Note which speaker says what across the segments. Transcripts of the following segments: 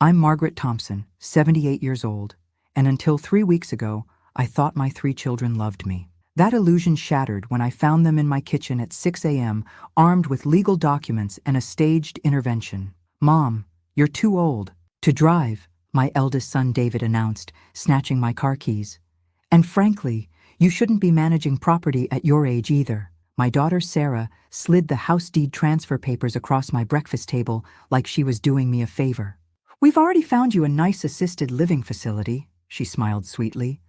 Speaker 1: I'm Margaret Thompson, 78 years old, and until 3 weeks ago, I thought my 3 children loved me. That illusion shattered when I found them in my kitchen at 6 a.m., armed with legal documents and a staged intervention. "Mom, you're too old to drive," my eldest son David announced, snatching my car keys. "And frankly, you shouldn't be managing property at your age either." My daughter Sarah slid the house deed transfer papers across my breakfast table like she was doing me a favor. "We've already found you a nice assisted living facility," she smiled sweetly.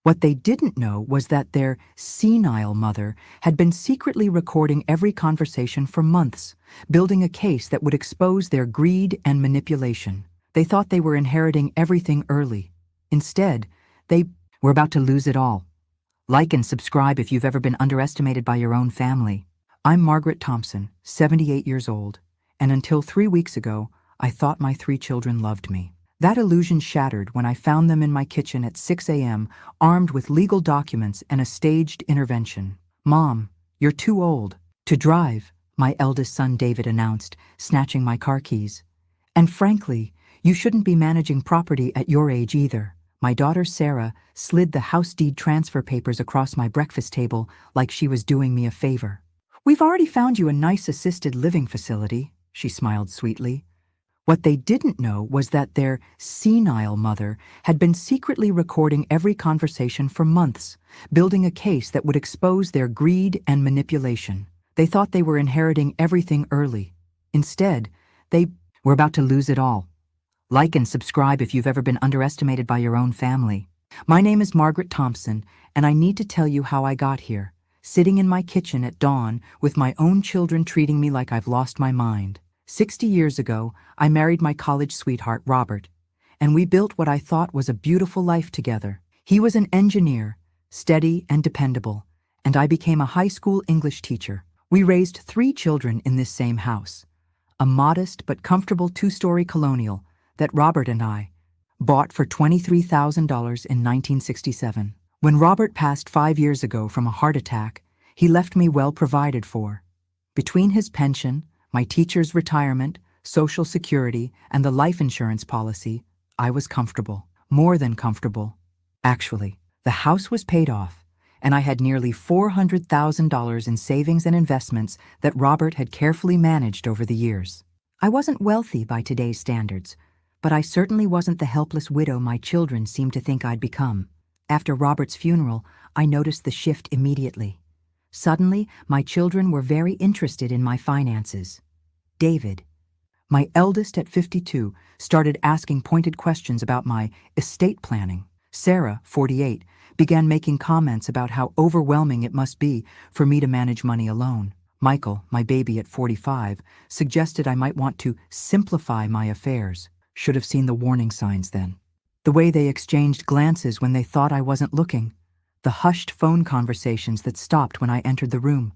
Speaker 1: What they didn't know was that their senile mother had been secretly recording every conversation for months, building a case that would expose their greed and manipulation. They thought they were inheriting everything early. Instead, they were about to lose it all. Like and subscribe if you've ever been underestimated by your own family. I'm Margaret Thompson, 78 years old, and until 3 weeks ago, I thought my 3 children loved me. That illusion shattered when I found them in my kitchen at 6 a.m., armed with legal documents and a staged intervention. "Mom, you're too old to drive," my eldest son David announced, snatching my car keys. "And frankly, you shouldn't be managing property at your age either." My daughter Sarah slid the house deed transfer papers across my breakfast table like she was doing me a favor. "We've already found you a nice assisted living facility," she smiled sweetly. What they didn't know was that their senile mother had been secretly recording every conversation for months, building a case that would expose their greed and manipulation. They thought they were inheriting everything early. Instead, they were about to lose it all. Like and subscribe if you've ever been underestimated by your own family. My name is Margaret Thompson, and I need to tell you how I got here, sitting in my kitchen at dawn with my own children treating me like I've lost my mind. 60 years ago, I married my college sweetheart, Robert, and we built what I thought was a beautiful life together. He was an engineer, steady and dependable, and I became a high school English teacher. We raised 3 children in this same house, a modest but comfortable 2-story colonial that Robert and I bought for $23,000 in 1967. When Robert passed 5 years ago from a heart attack, he left me well provided for. Between his pension, my teacher's retirement, Social Security, and the life insurance policy, I was comfortable. More than comfortable. Actually, the house was paid off, and I had nearly $400,000 in savings and investments that Robert had carefully managed over the years. I wasn't wealthy by today's standards, but I certainly wasn't the helpless widow my children seemed to think I'd become. After Robert's funeral, I noticed the shift immediately. Suddenly, my children were very interested in my finances. David, my eldest at 52, started asking pointed questions about my estate planning. Sarah, 48, began making comments about how overwhelming it must be for me to manage money alone. Michael, my baby at 45, suggested I might want to simplify my affairs. Should have seen the warning signs then. The way they exchanged glances when they thought I wasn't looking. The hushed phone conversations that stopped when I entered the room.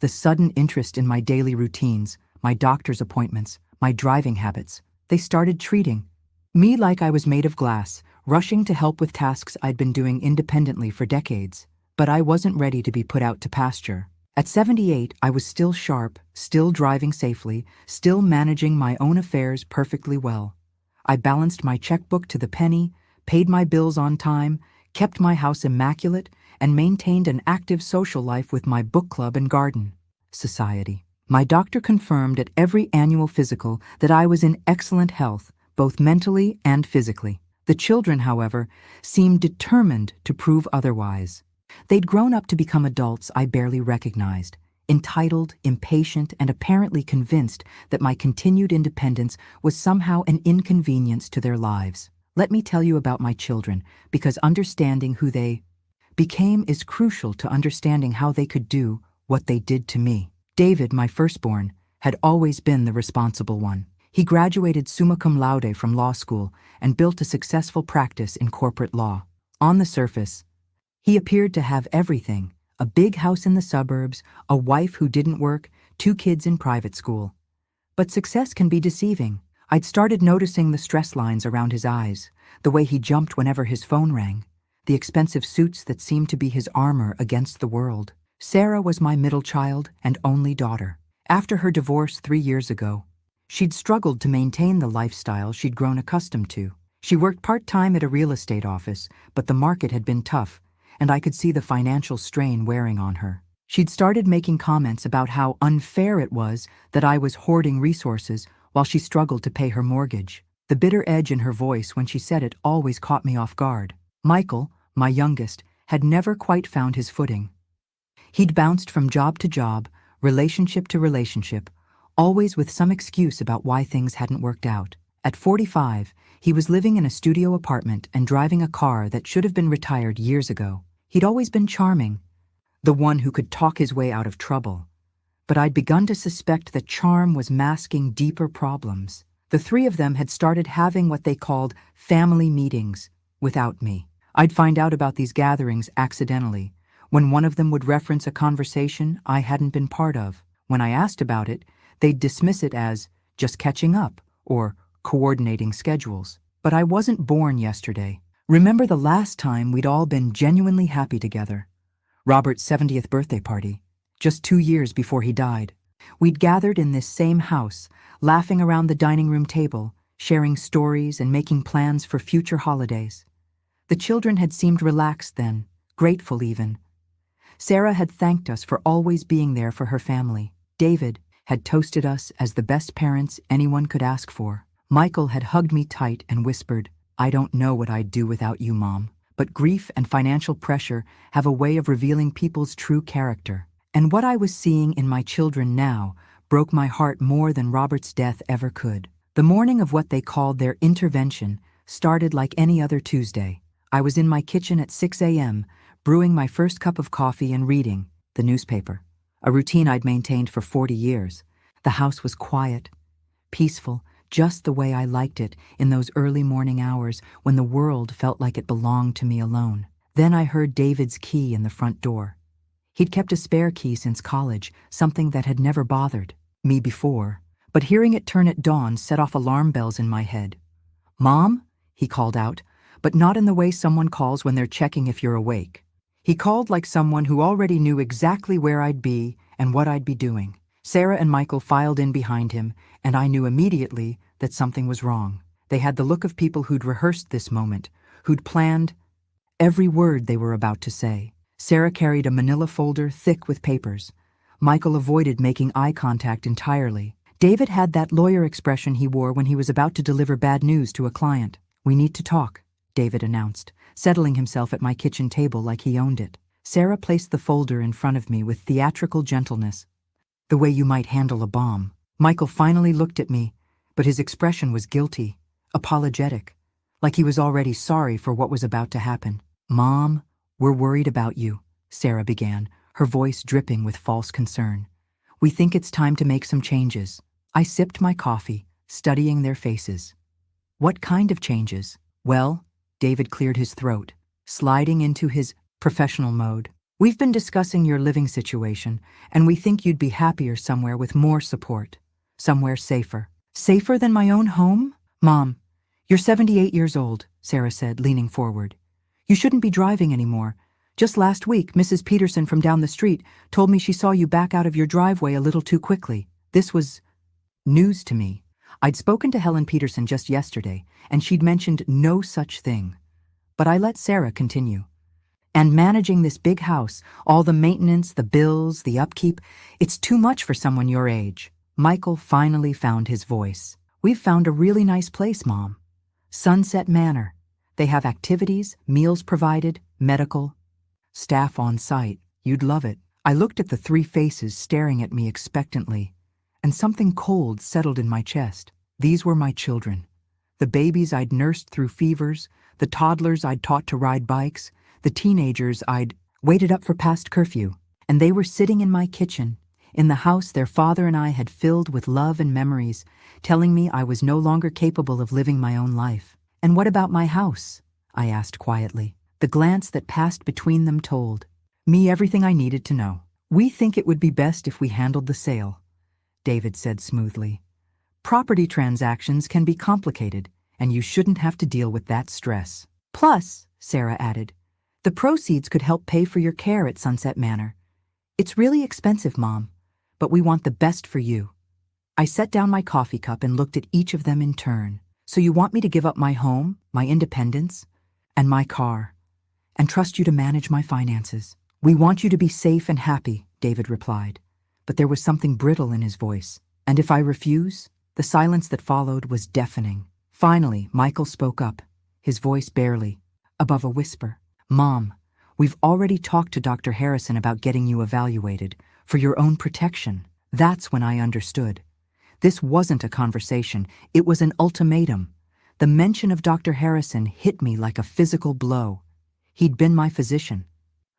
Speaker 1: The sudden interest in my daily routines, my doctor's appointments, my driving habits. They started treating me like I was made of glass, rushing to help with tasks I'd been doing independently for decades. But I wasn't ready to be put out to pasture. At 78, I was still sharp, still driving safely, still managing my own affairs perfectly well. I balanced my checkbook to the penny, paid my bills on time, kept my house immaculate, and maintained an active social life with my book club and garden society. My doctor confirmed at every annual physical that I was in excellent health, both mentally and physically. The children, however, seemed determined to prove otherwise. They'd grown up to become adults I barely recognized, entitled, impatient, and apparently convinced that my continued independence was somehow an inconvenience to their lives. Let me tell you about my children, because understanding who they became is crucial to understanding how they could do what they did to me. David, my firstborn, had always been the responsible one. He graduated summa cum laude from law school and built a successful practice in corporate law. On the surface, he appeared to have everything: a big house in the suburbs, a wife who didn't work, 2 kids in private school. But success can be deceiving. I'd started noticing the stress lines around his eyes, the way he jumped whenever his phone rang, the expensive suits that seemed to be his armor against the world. Sarah was my middle child and only daughter. After her divorce 3 years ago, She'd struggled to maintain the lifestyle she'd grown accustomed to. She worked part-time at a real estate office, but the market had been tough, and I could see the financial strain wearing on her. She'd started making comments about how unfair it was that I was hoarding resources while she struggled to pay her mortgage. The bitter edge in her voice when she said it always caught me off guard. Michael, my youngest, had never quite found his footing. He'd bounced from job to job, relationship to relationship, always with some excuse about why things hadn't worked out. At 45, he was living in a studio apartment and driving a car that should have been retired years ago. He'd always been charming, the one who could talk his way out of trouble. But I'd begun to suspect that charm was masking deeper problems. The three of them had started having what they called family meetings without me. I'd find out about these gatherings accidentally, when one of them would reference a conversation I hadn't been part of. When I asked about it, they'd dismiss it as just catching up or coordinating schedules. But I wasn't born yesterday. Remember the last time we'd all been genuinely happy together? Robert's 70th birthday party, just 2 years before he died. We'd gathered in this same house, laughing around the dining room table, sharing stories and making plans for future holidays. The children had seemed relaxed then, grateful even. Sarah had thanked us for always being there for her family. David had toasted us as the best parents anyone could ask for. Michael had hugged me tight and whispered, "I don't know what I'd do without you, Mom." But grief and financial pressure have a way of revealing people's true character. And what I was seeing in my children now broke my heart more than Robert's death ever could. The morning of what they called their intervention started like any other Tuesday. I was in my kitchen at 6 a.m., brewing my first cup of coffee and reading the newspaper, a routine I'd maintained for 40 years. The house was quiet, peaceful, just the way I liked it in those early morning hours when the world felt like it belonged to me alone. Then I heard David's key in the front door. He'd kept a spare key since college, something that had never bothered me before, but hearing it turn at dawn set off alarm bells in my head. "Mom?" he called out, but not in the way someone calls when they're checking if you're awake. He called like someone who already knew exactly where I'd be and what I'd be doing. Sarah and Michael filed in behind him, and I knew immediately that something was wrong. They had the look of people who'd rehearsed this moment, who'd planned every word they were about to say. Sarah carried a manila folder thick with papers. Michael avoided making eye contact entirely. David had that lawyer expression he wore when he was about to deliver bad news to a client. "We need to talk," David announced, settling himself at my kitchen table like he owned it. Sarah placed the folder in front of me with theatrical gentleness, the way you might handle a bomb. Michael finally looked at me, but his expression was guilty, apologetic, like he was already sorry for what was about to happen. "Mom, we're worried about you," Sarah began, her voice dripping with false concern. "We think it's time to make some changes." I sipped my coffee, studying their faces. "What kind of changes?" "Well," David cleared his throat, sliding into his professional mode. "We've been discussing your living situation, and we think you'd be happier somewhere with more support. Somewhere safer." "Safer than my own home?" "Mom, you're 78 years old," Sarah said, leaning forward. "You shouldn't be driving anymore. Just last week, Mrs. Peterson from down the street told me she saw you back out of your driveway a little too quickly." This was news to me. I'd spoken to Helen Peterson just yesterday, and she'd mentioned no such thing. But I let Sarah continue. "And managing this big house, all the maintenance, the bills, the upkeep, it's too much for someone your age." Michael finally found his voice. "We've found a really nice place, Mom. Sunset Manor. They have activities, meals provided, medical, staff on site. You'd love it." I looked at the three faces staring at me expectantly, and something cold settled in my chest. These were my children. The babies I'd nursed through fevers, the toddlers I'd taught to ride bikes, the teenagers I'd waited up for past curfew. And they were sitting in my kitchen, in the house their father and I had filled with love and memories, telling me I was no longer capable of living my own life. "And what about my house?" I asked quietly. The glance that passed between them told me everything I needed to know. "We think it would be best if we handled the sale," David said smoothly. "Property transactions can be complicated, and you shouldn't have to deal with that stress. Plus," Sarah added, "the proceeds could help pay for your care at Sunset Manor. It's really expensive, Mom, but we want the best for you." I set down my coffee cup and looked at each of them in turn. So you want me to give up my home, my independence, and my car, and trust you to manage my finances? We want you to be safe and happy, David replied. But there was something brittle in his voice. And if I refuse? The silence that followed was deafening. Finally, Michael spoke up, his voice barely above a whisper. Mom, we've already talked to Dr. Harrison about getting you evaluated for your own protection. That's when I understood. This wasn't a conversation, it was an ultimatum. The mention of Dr. Harrison hit me like a physical blow. He'd been my physician.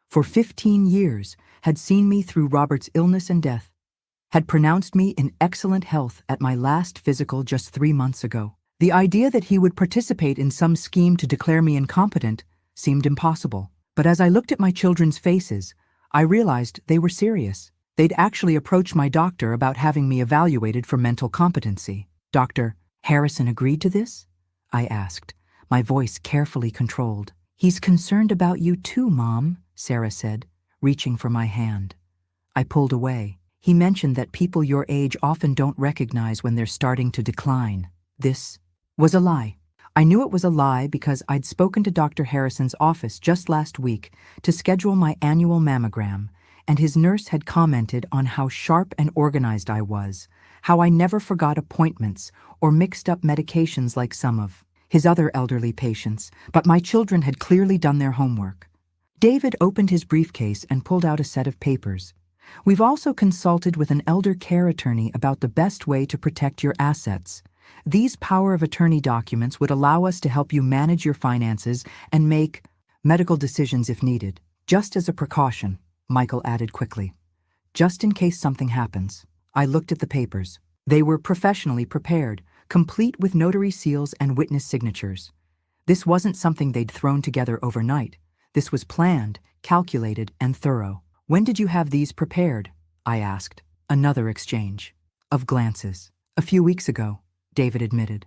Speaker 1: For 15 years, had seen me through Robert's illness and death, had pronounced me in excellent health at my last physical just 3 months ago. The idea that he would participate in some scheme to declare me incompetent seemed impossible. But as I looked at my children's faces, I realized they were serious. They'd actually approached my doctor about having me evaluated for mental competency. Dr. Harrison agreed to this? I asked, my voice carefully controlled. He's concerned about you too, Mom, Sarah said, reaching for my hand. I pulled away. He mentioned that people your age often don't recognize when they're starting to decline. This was a lie. I knew it was a lie because I'd spoken to Dr. Harrison's office just last week to schedule my annual mammogram, and his nurse had commented on how sharp and organized I was, how I never forgot appointments or mixed up medications like some of his other elderly patients, but my children had clearly done their homework. David opened his briefcase and pulled out a set of papers. We've also consulted with an elder care attorney about the best way to protect your assets. These power of attorney documents would allow us to help you manage your finances and make medical decisions if needed. Just as a precaution, Michael added quickly. Just in case something happens. I looked at the papers. They were professionally prepared, complete with notary seals and witness signatures. This wasn't something they'd thrown together overnight. This was planned, calculated, and thorough. When did you have these prepared? I asked. Another exchange of glances. A few weeks ago, David admitted.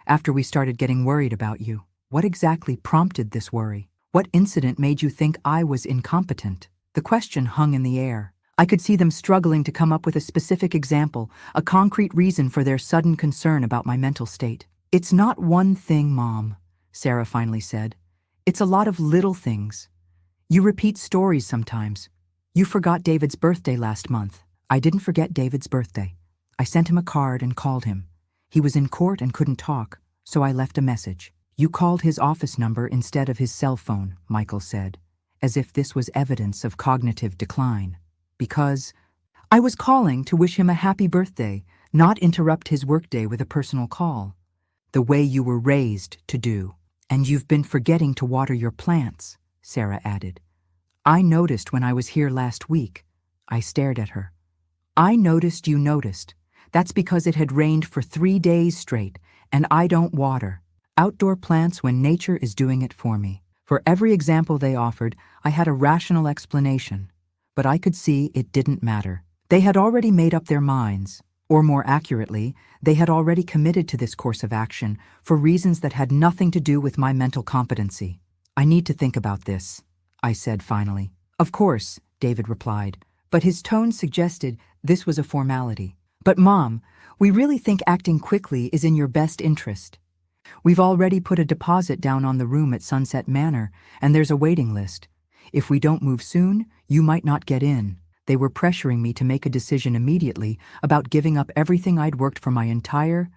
Speaker 1: After we started getting worried about you. What exactly prompted this worry? What incident made you think I was incompetent? The question hung in the air. I could see them struggling to come up with a specific example, a concrete reason for their sudden concern about my mental state. It's not one thing, Mom, Sarah finally said. It's a lot of little things. You repeat stories sometimes. You forgot David's birthday last month. I didn't forget David's birthday. I sent him a card and called him. He was in court and couldn't talk, so I left a message. You called his office number instead of his cell phone, Michael said, as if this was evidence of cognitive decline. Because I was calling to wish him a happy birthday, not interrupt his workday with a personal call. The way you were raised to do. And you've been forgetting to water your plants, Sarah added. I noticed when I was here last week. I stared at her. I noticed you noticed. That's because it had rained for 3 days straight, and I don't water outdoor plants when nature is doing it for me. For every example they offered, I had a rational explanation. But I could see it didn't matter. They had already made up their minds, or more accurately, they had already committed to this course of action for reasons that had nothing to do with my mental competency. I need to think about this, I said finally. Of course, David replied, but his tone suggested this was a formality. But Mom, we really think acting quickly is in your best interest. We've already put a deposit down on the room at Sunset Manor, and there's a waiting list. If we don't move soon, you might not get in. They were pressuring me to make a decision immediately about giving up everything I'd worked for my entire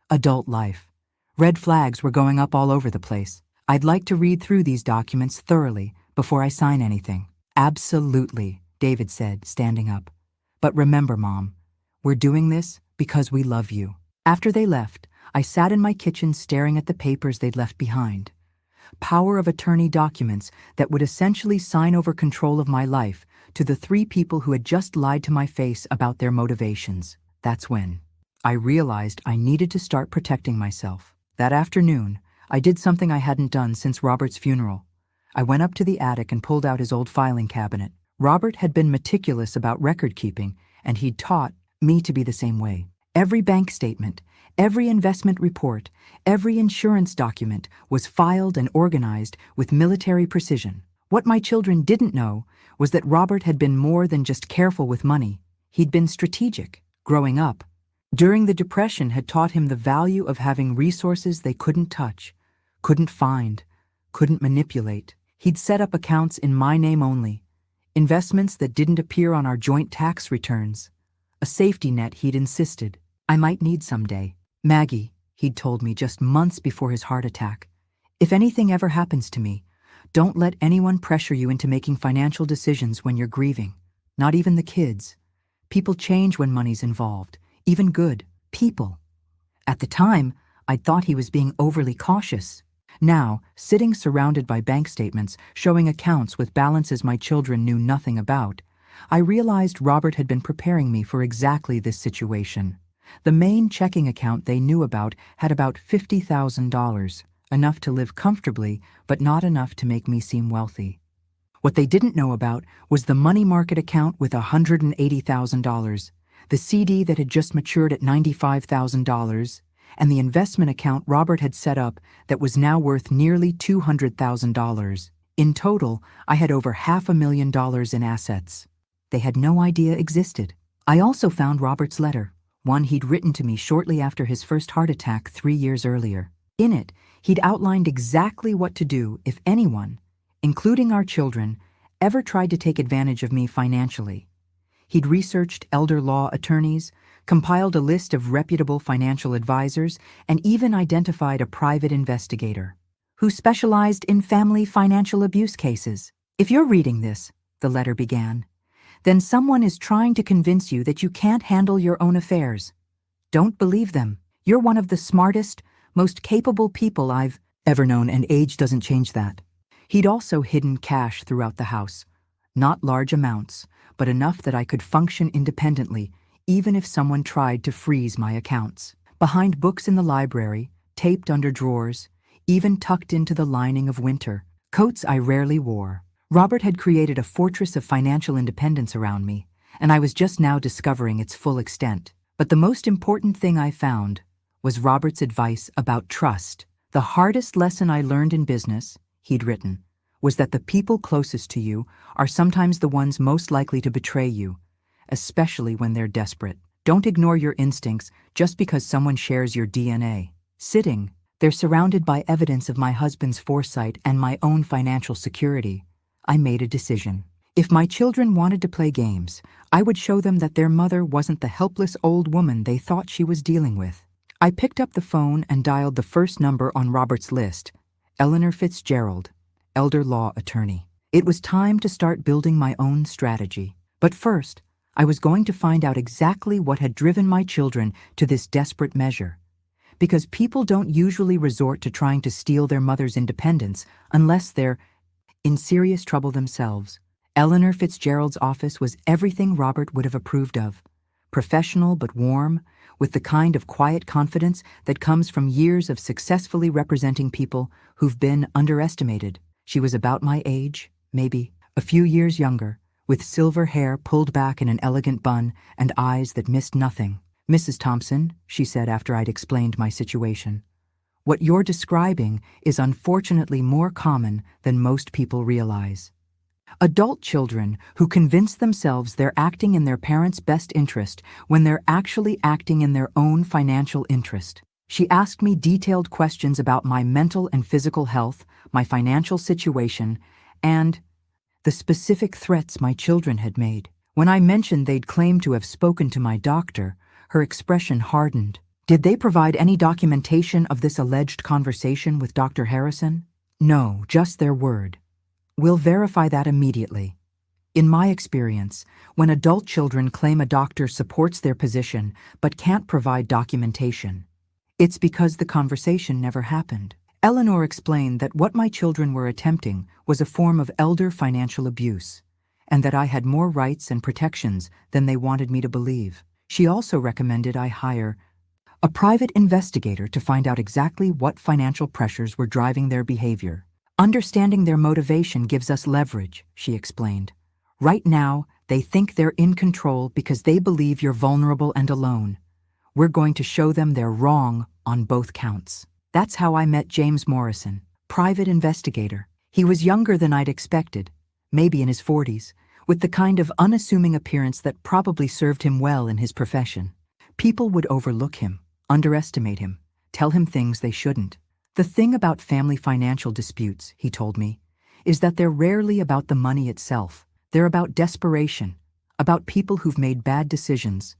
Speaker 1: adult life. Red flags were going up all over the place. I'd like to read through these documents thoroughly before I sign anything. Absolutely, David said, standing up. But remember, Mom, we're doing this because we love you. After they left, I sat in my kitchen staring at the papers they'd left behind. Power of attorney documents that would essentially sign over control of my life to the 3 people who had just lied to my face about their motivations. That's when I realized I needed to start protecting myself. That afternoon, I did something I hadn't done since Robert's funeral. I went up to the attic and pulled out his old filing cabinet. Robert had been meticulous about record keeping, and he'd taught me to be the same way. Every bank statement, every investment report, every insurance document was filed and organized with military precision. What my children didn't know was that Robert had been more than just careful with money. He'd been strategic. Growing up, During the Depression had taught him the value of having resources they couldn't touch, couldn't find, couldn't manipulate. He'd set up accounts in my name only, investments that didn't appear on our joint tax returns, a safety net he'd insisted I might need someday. Maggie, he'd told me just months before his heart attack, if anything ever happens to me, don't let anyone pressure you into making financial decisions when you're grieving, not even the kids. People change when money's involved, even good people. At the time, I'd thought he was being overly cautious. Now, sitting surrounded by bank statements showing accounts with balances my children knew nothing about, I realized Robert had been preparing me for exactly this situation. The main checking account they knew about had about $50,000, enough to live comfortably, but not enough to make me seem wealthy. What they didn't know about was the money market account with $180,000, the CD that had just matured at $95,000, and the investment account Robert had set up that was now worth nearly $200,000. In total, I had over $500,000 in assets they had no idea existed. I also found Robert's letter, one he'd written to me shortly after his first heart attack 3 years earlier. In it, he'd outlined exactly what to do if anyone, including our children, ever tried to take advantage of me financially. He'd researched elder law attorneys, compiled a list of reputable financial advisors, and even identified a private investigator who specialized in family financial abuse cases. If you're reading this, the letter began, then someone is trying to convince you that you can't handle your own affairs. Don't believe them. You're one of the smartest, most capable people I've ever known, and age doesn't change that. He'd also hidden cash throughout the house. Not large amounts, but enough that I could function independently, even if someone tried to freeze my accounts. Behind books in the library, taped under drawers, even tucked into the lining of winter, coats I rarely wore. Robert had created a fortress of financial independence around me, and I was just now discovering its full extent. But the most important thing I found was Robert's advice about trust. The hardest lesson I learned in business, he'd written, was that the people closest to you are sometimes the ones most likely to betray you, especially when they're desperate. Don't ignore your instincts just because someone shares your DNA. Sitting, they're surrounded by evidence of my husband's foresight and my own financial security. I made a decision. If my children wanted to play games, I would show them that their mother wasn't the helpless old woman they thought she was dealing with. I picked up the phone and dialed the first number on Robert's list, Eleanor Fitzgerald, elder law attorney. It was time to start building my own strategy. But first, I was going to find out exactly what had driven my children to this desperate measure. Because people don't usually resort to trying to steal their mother's independence unless they're in serious trouble themselves. Eleanor Fitzgerald's office was everything Robert would have approved of. Professional but warm, with the kind of quiet confidence that comes from years of successfully representing people who've been underestimated. She was about my age, maybe a few years younger, with silver hair pulled back in an elegant bun and eyes that missed nothing. "Mrs. Thompson," she said after I'd explained my situation, "what you're describing is unfortunately more common than most people realize. Adult children who convince themselves they're acting in their parents' best interest when they're actually acting in their own financial interest." She asked me detailed questions about my mental and physical health, my financial situation, and the specific threats my children had made. When I mentioned they'd claimed to have spoken to my doctor, her expression hardened. "Did they provide any documentation of this alleged conversation with Dr. Harrison?" "No, just their word." "We'll verify that immediately." In my experience, when adult children claim a doctor supports their position but can't provide documentation, it's because the conversation never happened. Eleanor explained that what my children were attempting was a form of elder financial abuse, and that I had more rights and protections than they wanted me to believe. She also recommended I hire a private investigator to find out exactly what financial pressures were driving their behavior. "Understanding their motivation gives us leverage," she explained. "Right now, they think they're in control because they believe you're vulnerable and alone. We're going to show them they're wrong on both counts." That's how I met James Morrison, private investigator. He was younger than I'd expected, maybe in his 40s, with the kind of unassuming appearance that probably served him well in his profession. People would overlook him, underestimate him, tell him things they shouldn't. The thing about family financial disputes, he told me, is that they're rarely about the money itself. They're about desperation, about people who've made bad decisions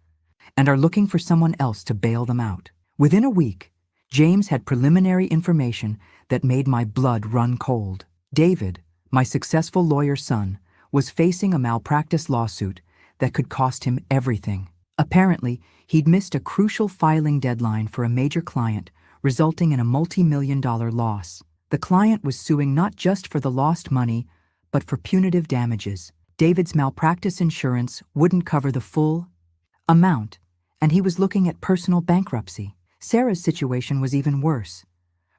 Speaker 1: and are looking for someone else to bail them out. Within a week, James had preliminary information that made my blood run cold. David, my successful lawyer's son, was facing a malpractice lawsuit that could cost him everything. Apparently, he'd missed a crucial filing deadline for a major client, resulting in a multi-million-dollar loss. The client was suing not just for the lost money, but for punitive damages. David's malpractice insurance wouldn't cover the full amount, and he was looking at personal bankruptcy. Sarah's situation was even worse.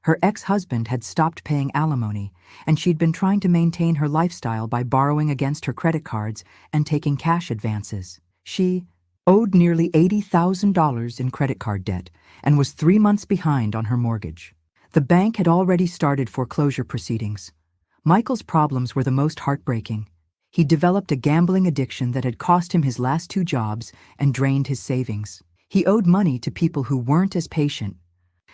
Speaker 1: Her ex-husband had stopped paying alimony, and she'd been trying to maintain her lifestyle by borrowing against her credit cards and taking cash advances. She owed nearly $80,000 in credit card debt and was 3 months behind on her mortgage. The bank had already started foreclosure proceedings. Michael's problems were the most heartbreaking. He developed a gambling addiction that had cost him his last 2 jobs and drained his savings. He owed money to people who weren't as patient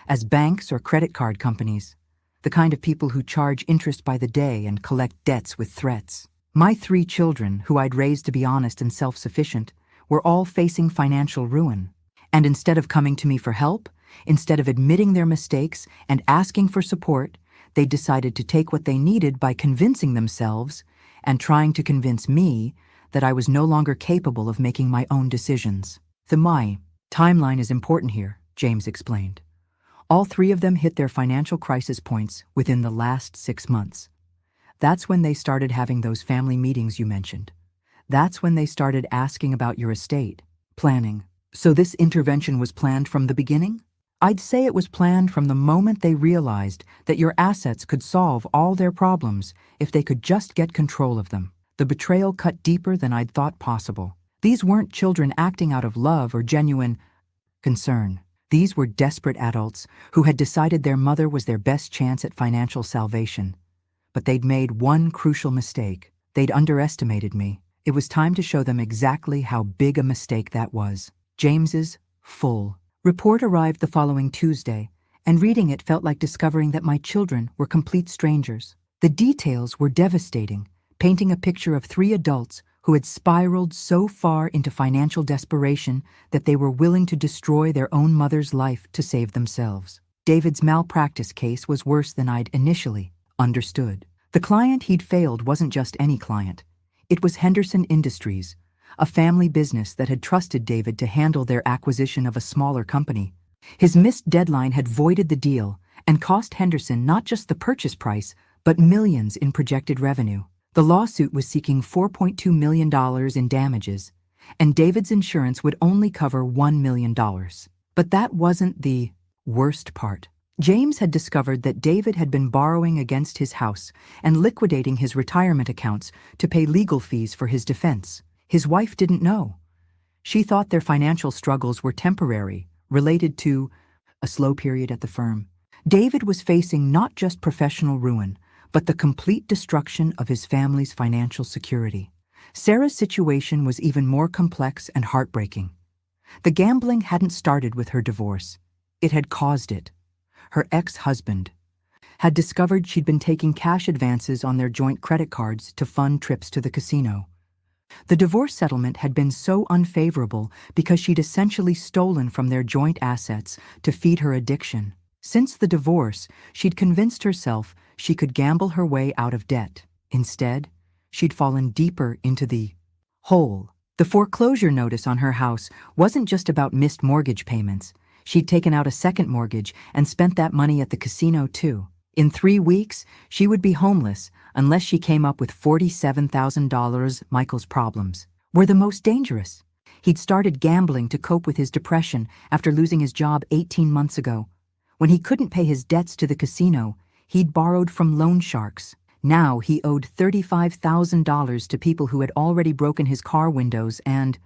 Speaker 1: as banks or credit card companies, the kind of people who charge interest by the day and collect debts with threats. My 3 children, who I'd raised to be honest and self-sufficient, were all facing financial ruin. And instead of coming to me for help, instead of admitting their mistakes and asking for support, they decided to take what they needed by convincing themselves and trying to convince me that I was no longer capable of making my own decisions. My timeline is important here, James explained. All 3 of them hit their financial crisis points within the last 6 months. That's when they started having those family meetings you mentioned. That's when they started asking about your estate planning. So this intervention was planned from the beginning? I'd say it was planned from the moment they realized that your assets could solve all their problems if they could just get control of them. The betrayal cut deeper than I'd thought possible. These weren't children acting out of love or genuine concern. These were desperate adults who had decided their mother was their best chance at financial salvation. But they'd made one crucial mistake. They'd underestimated me. It was time to show them exactly how big a mistake that was. James's full report arrived the following Tuesday, and reading it felt like discovering that my children were complete strangers. The details were devastating, painting a picture of 3 adults who had spiraled so far into financial desperation that they were willing to destroy their own mother's life to save themselves. David's malpractice case was worse than I'd initially understood. The client he'd failed wasn't just any client. It was Henderson Industries, a family business that had trusted David to handle their acquisition of a smaller company. His missed deadline had voided the deal and cost Henderson not just the purchase price, but millions in projected revenue. The lawsuit was seeking $4.2 million in damages, and David's insurance would only cover $1 million. But that wasn't the worst part. James had discovered that David had been borrowing against his house and liquidating his retirement accounts to pay legal fees for his defense. His wife didn't know. She thought their financial struggles were temporary, related to a slow period at the firm. David was facing not just professional ruin, but the complete destruction of his family's financial security. Sarah's situation was even more complex and heartbreaking. The gambling hadn't started with her divorce. It had caused it. Her ex-husband had discovered she'd been taking cash advances on their joint credit cards to fund trips to the casino. The divorce settlement had been so unfavorable because she'd essentially stolen from their joint assets to feed her addiction. Since the divorce, she'd convinced herself she could gamble her way out of debt. Instead, she'd fallen deeper into the hole. The foreclosure notice on her house wasn't just about missed mortgage payments. She'd taken out a second mortgage and spent that money at the casino too. In 3 weeks, she would be homeless unless she came up with $47,000. Michael's problems were the most dangerous. He'd started gambling to cope with his depression after losing his job 18 months ago. When he couldn't pay his debts to the casino, he'd borrowed from loan sharks. Now he owed $35,000 to people who had already broken his car windows and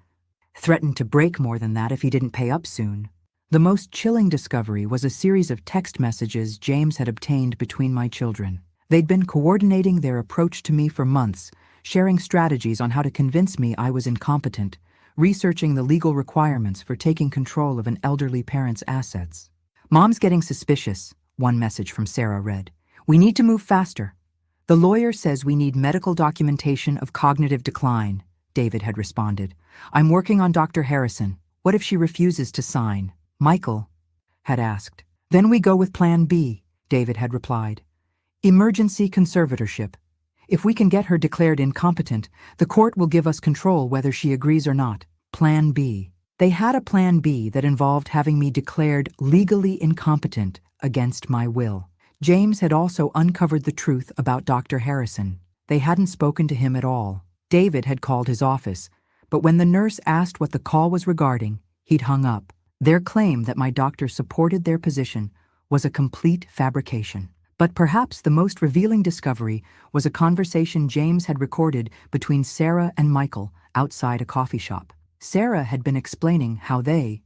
Speaker 1: threatened to break more than that if he didn't pay up soon. The most chilling discovery was a series of text messages James had obtained between my children. They'd been coordinating their approach to me for months, sharing strategies on how to convince me I was incompetent, researching the legal requirements for taking control of an elderly parent's assets. Mom's getting suspicious, one message from Sarah read. We need to move faster. The lawyer says we need medical documentation of cognitive decline, David had responded. I'm working on Dr. Harrison. What if she refuses to sign? Michael had asked. Then we go with Plan B, David had replied. Emergency conservatorship. If we can get her declared incompetent, the court will give us control whether she agrees or not. Plan B. They had a Plan B that involved having me declared legally incompetent against my will. James had also uncovered the truth about Dr. Harrison. They hadn't spoken to him at all. David had called his office, but when the nurse asked what the call was regarding, he'd hung up. Their claim that my doctor supported their position was a complete fabrication. But perhaps the most revealing discovery was a conversation James had recorded between Sarah and Michael outside a coffee shop. Sarah had been explaining how they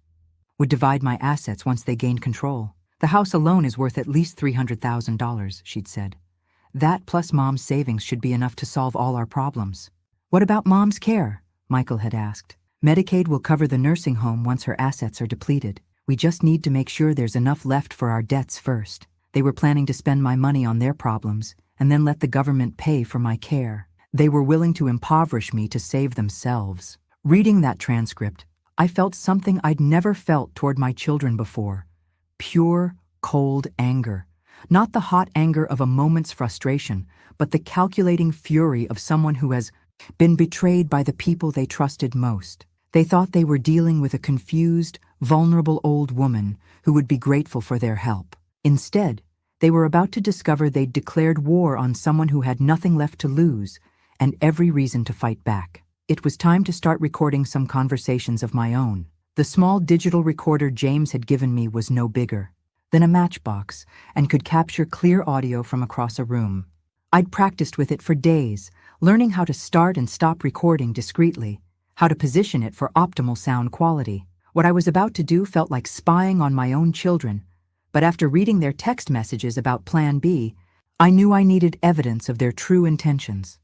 Speaker 1: would divide my assets once they gained control. The house alone is worth at least $300,000, she'd said. That plus Mom's savings should be enough to solve all our problems. What about Mom's care? Michael had asked. Medicaid will cover the nursing home once her assets are depleted. We just need to make sure there's enough left for our debts first. They were planning to spend my money on their problems and then let the government pay for my care. They were willing to impoverish me to save themselves. Reading that transcript, I felt something I'd never felt toward my children before. Pure, cold anger. Not the hot anger of a moment's frustration, but the calculating fury of someone who has been betrayed by the people they trusted most. They thought they were dealing with a confused, vulnerable old woman who would be grateful for their help. Instead, they were about to discover they'd declared war on someone who had nothing left to lose and every reason to fight back. It was time to start recording some conversations of my own. The small digital recorder James had given me was no bigger than a matchbox and could capture clear audio from across a room. I'd practiced with it for days, learning how to start and stop recording discreetly, how to position it for optimal sound quality. What I was about to do felt like spying on my own children, but after reading their text messages about Plan B, I knew I needed evidence of their true intentions.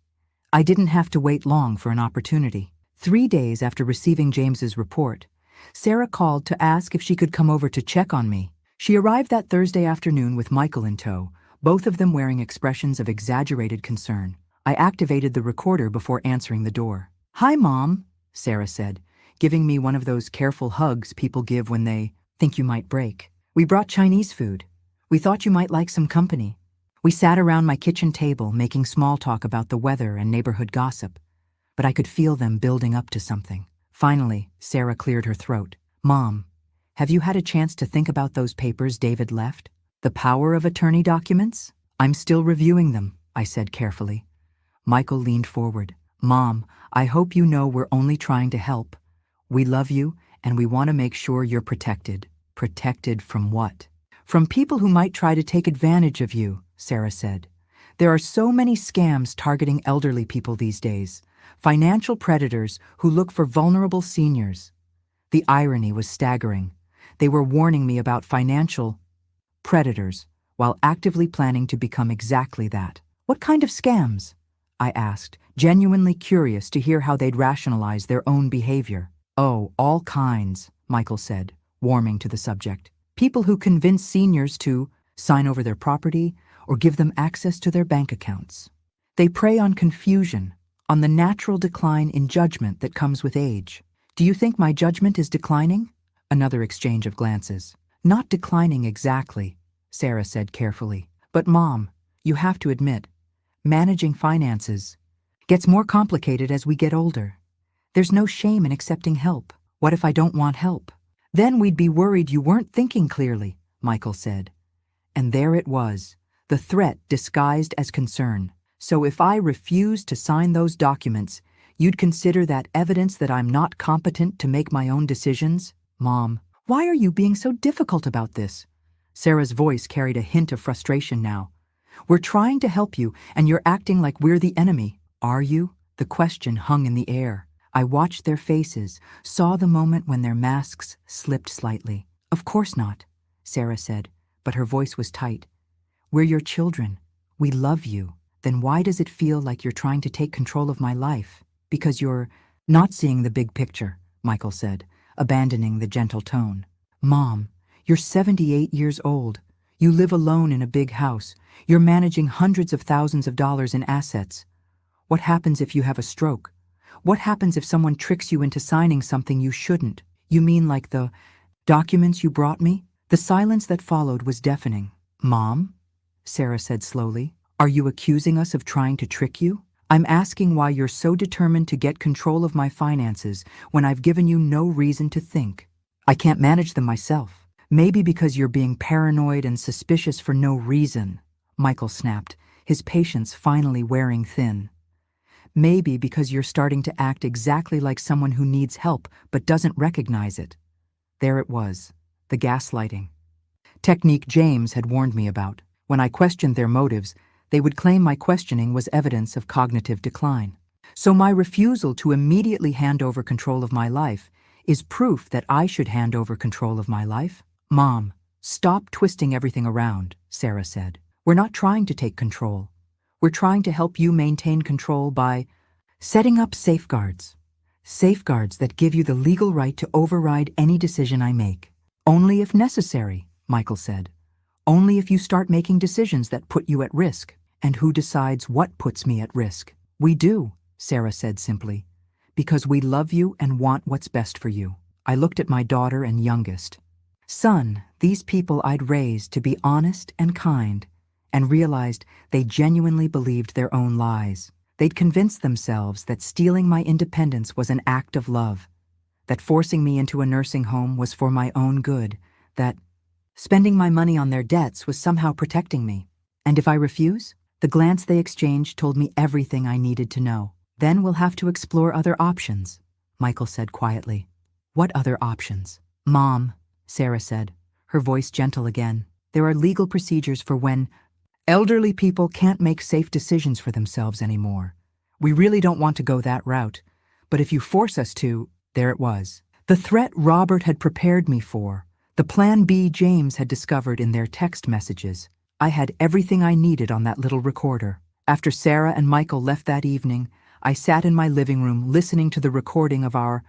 Speaker 1: I didn't have to wait long for an opportunity. 3 days after receiving James's report, Sarah called to ask if she could come over to check on me. She arrived that Thursday afternoon with Michael in tow, both of them wearing expressions of exaggerated concern. I activated the recorder before answering the door. Hi, Mom, Sarah said, giving me one of those careful hugs people give when they think you might break. We brought Chinese food. We thought you might like some company. We sat around my kitchen table making small talk about the weather and neighborhood gossip, but I could feel them building up to something. Finally, Sarah cleared her throat. Mom, have you had a chance to think about those papers David left? The power of attorney documents? I'm still reviewing them, I said carefully. Michael leaned forward. Mom, I hope you know we're only trying to help. We love you, and we want to make sure you're protected. Protected from what? From people who might try to take advantage of you, Sarah said. There are so many scams targeting elderly people these days. Financial predators who look for vulnerable seniors. The irony was staggering. They were warning me about financial predators while actively planning to become exactly that. What kind of scams? I asked, genuinely curious to hear how they'd rationalize their own behavior. Oh, all kinds, Michael said, warming to the subject. People who convince seniors to sign over their property or give them access to their bank accounts. They prey on confusion, on the natural decline in judgment that comes with age. Do you think my judgment is declining? Another exchange of glances. Not declining exactly, Sarah said carefully. But Mom, you have to admit, managing finances gets more complicated as we get older. There's no shame in accepting help. What if I don't want help? Then we'd be worried you weren't thinking clearly, Michael said. And there it was, the threat disguised as concern. So if I refused to sign those documents, you'd consider that evidence that I'm not competent to make my own decisions? Mom, why are you being so difficult about this? Sarah's voice carried a hint of frustration now. We're trying to help you, and you're acting like we're the enemy. Are you? The question hung in the air. I watched their faces, saw the moment when their masks slipped slightly. Of course not, Sarah said, but her voice was tight. We're your children. We love you. Then why does it feel like you're trying to take control of my life? Because you're not seeing the big picture, Michael said, abandoning the gentle tone. Mom, you're 78 years old. You live alone in a big house. You're managing hundreds of thousands of dollars in assets. What happens if you have a stroke? What happens if someone tricks you into signing something you shouldn't? You mean like the documents you brought me? The silence that followed was deafening. Mom, Sarah said slowly, are you accusing us of trying to trick you? I'm asking why you're so determined to get control of my finances when I've given you no reason to think. I can't manage them myself. Maybe because you're being paranoid and suspicious for no reason, Michael snapped, his patience finally wearing thin. Maybe because you're starting to act exactly like someone who needs help but doesn't recognize it. There it was, the gaslighting. Technique James had warned me about. When I questioned their motives, they would claim my questioning was evidence of cognitive decline. So my refusal to immediately hand over control of my life is proof that I should hand over control of my life? Mom, stop twisting everything around, Sarah said. We're not trying to take control. We're trying to help you maintain control by setting up safeguards. Safeguards that give you the legal right to override any decision I make. Only if necessary, Michael said. Only if you start making decisions that put you at risk. And who decides what puts me at risk? We do, Sarah said simply. Because we love you and want what's best for you. I looked at my daughter and youngest son, these people I'd raised to be honest and kind, and realized they genuinely believed their own lies. They'd convinced themselves that stealing my independence was an act of love, that forcing me into a nursing home was for my own good, that spending my money on their debts was somehow protecting me. And if I refuse? The glance they exchanged told me everything I needed to know. Then we'll have to explore other options, Michael said quietly. What other options? Mom, Sarah said, her voice gentle again. There are legal procedures for when elderly people can't make safe decisions for themselves anymore. We really don't want to go that route, but if you force us to, there it was. The threat Robert had prepared me for, the plan B James had discovered in their text messages. I had everything I needed on that little recorder. After Sarah and Michael left that evening, I sat in my living room listening to the recording of our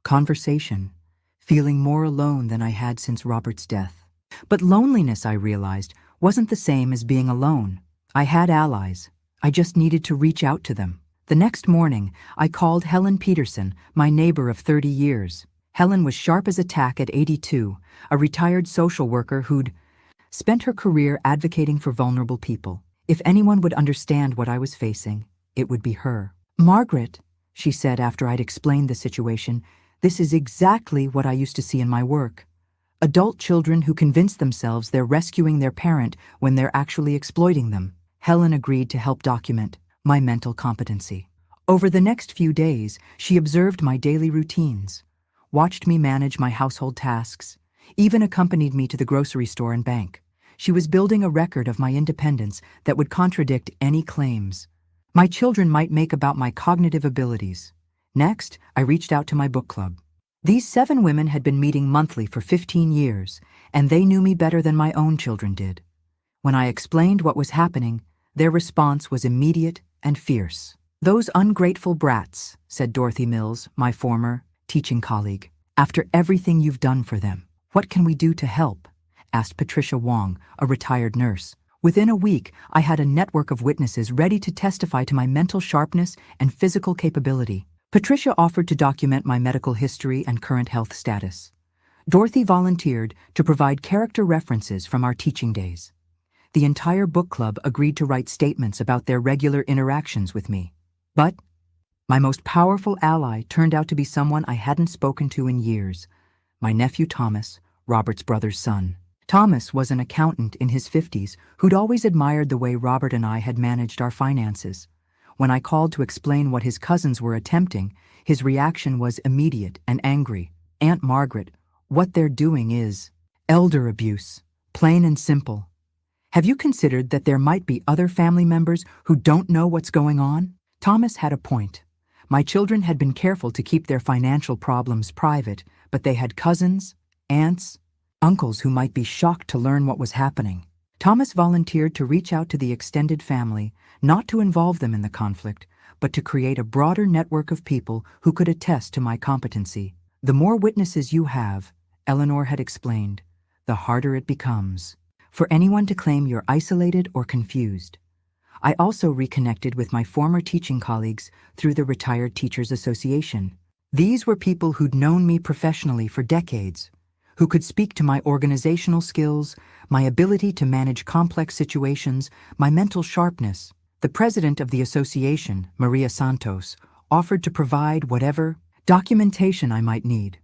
Speaker 1: conversation, feeling more alone than I had since Robert's death. But loneliness, I realized, wasn't the same as being alone. I had allies. I just needed to reach out to them. The next morning, I called Helen Peterson, my neighbor of 30 years. Helen was sharp as a tack at 82, a retired social worker who'd spent her career advocating for vulnerable people. If anyone would understand what I was facing, it would be her. Margaret, she said after I'd explained the situation, this is exactly what I used to see in my work. Adult children who convince themselves they're rescuing their parent when they're actually exploiting them. Helen agreed to help document my mental competency. Over the next few days, she observed my daily routines, watched me manage my household tasks, even accompanied me to the grocery store and bank. She was building a record of my independence that would contradict any claims my children might make about my cognitive abilities. Next, I reached out to my book club. These 7 women had been meeting monthly for 15 years, and they knew me better than my own children did. When I explained what was happening, their response was immediate and fierce. Those ungrateful brats, said Dorothy Mills, my former teaching colleague. After everything you've done for them, what can we do to help? Asked Patricia Wong, a retired nurse. Within a week, I had a network of witnesses ready to testify to my mental sharpness and physical capability. Patricia offered to document my medical history and current health status. Dorothy volunteered to provide character references from our teaching days. The entire book club agreed to write statements about their regular interactions with me. But my most powerful ally turned out to be someone I hadn't spoken to in years, my nephew Thomas, Robert's brother's son. Thomas was an accountant in his 50s who'd always admired the way Robert and I had managed our finances. When I called to explain what his cousins were attempting, his reaction was immediate and angry. Aunt Margaret, what they're doing is elder abuse, plain and simple. Have you considered that there might be other family members who don't know what's going on? Thomas had a point. My children had been careful to keep their financial problems private, but they had cousins, aunts, uncles who might be shocked to learn what was happening. Thomas volunteered to reach out to the extended family, not to involve them in the conflict, but to create a broader network of people who could attest to my competency. The more witnesses you have, Eleanor had explained, the harder it becomes for anyone to claim you're isolated or confused. I also reconnected with my former teaching colleagues through the Retired Teachers Association. These were people who'd known me professionally for decades, who could speak to my organizational skills, my ability to manage complex situations, my mental sharpness. The president of the association, Maria Santos, offered to provide whatever documentation I might need.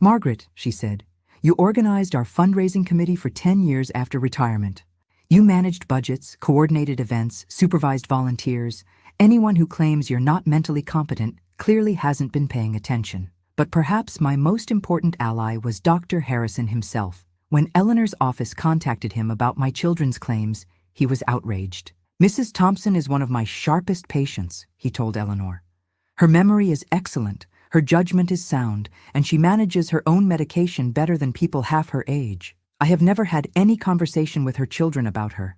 Speaker 1: "Margaret," she said, "you organized our fundraising committee for 10 years after retirement. You managed budgets, coordinated events, supervised volunteers. Anyone who claims you're not mentally competent clearly hasn't been paying attention." But perhaps my most important ally was Dr. Harrison himself. When Eleanor's office contacted him about my children's claims, he was outraged. "Mrs. Thompson is one of my sharpest patients," he told Eleanor. "Her memory is excellent, her judgment is sound, and she manages her own medication better than people half her age. I have never had any conversation with her children about her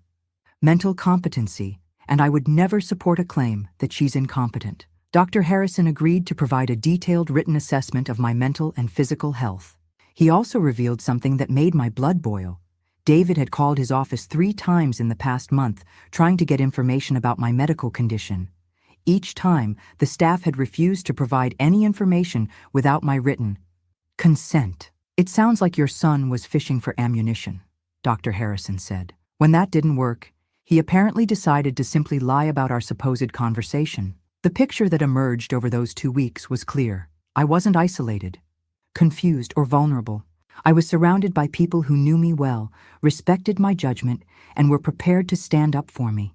Speaker 1: mental competency, and I would never support a claim that she's incompetent." Dr. Harrison agreed to provide a detailed written assessment of my mental and physical health. He also revealed something that made my blood boil. David had called his office 3 times in the past month, trying to get information about my medical condition. Each time, the staff had refused to provide any information without my written consent. "It sounds like your son was fishing for ammunition," Dr. Harrison said. When that didn't work, he apparently decided to simply lie about our supposed conversation. The picture that emerged over those 2 weeks was clear. I wasn't isolated, confused, or vulnerable. I was surrounded by people who knew me well, respected my judgment, and were prepared to stand up for me.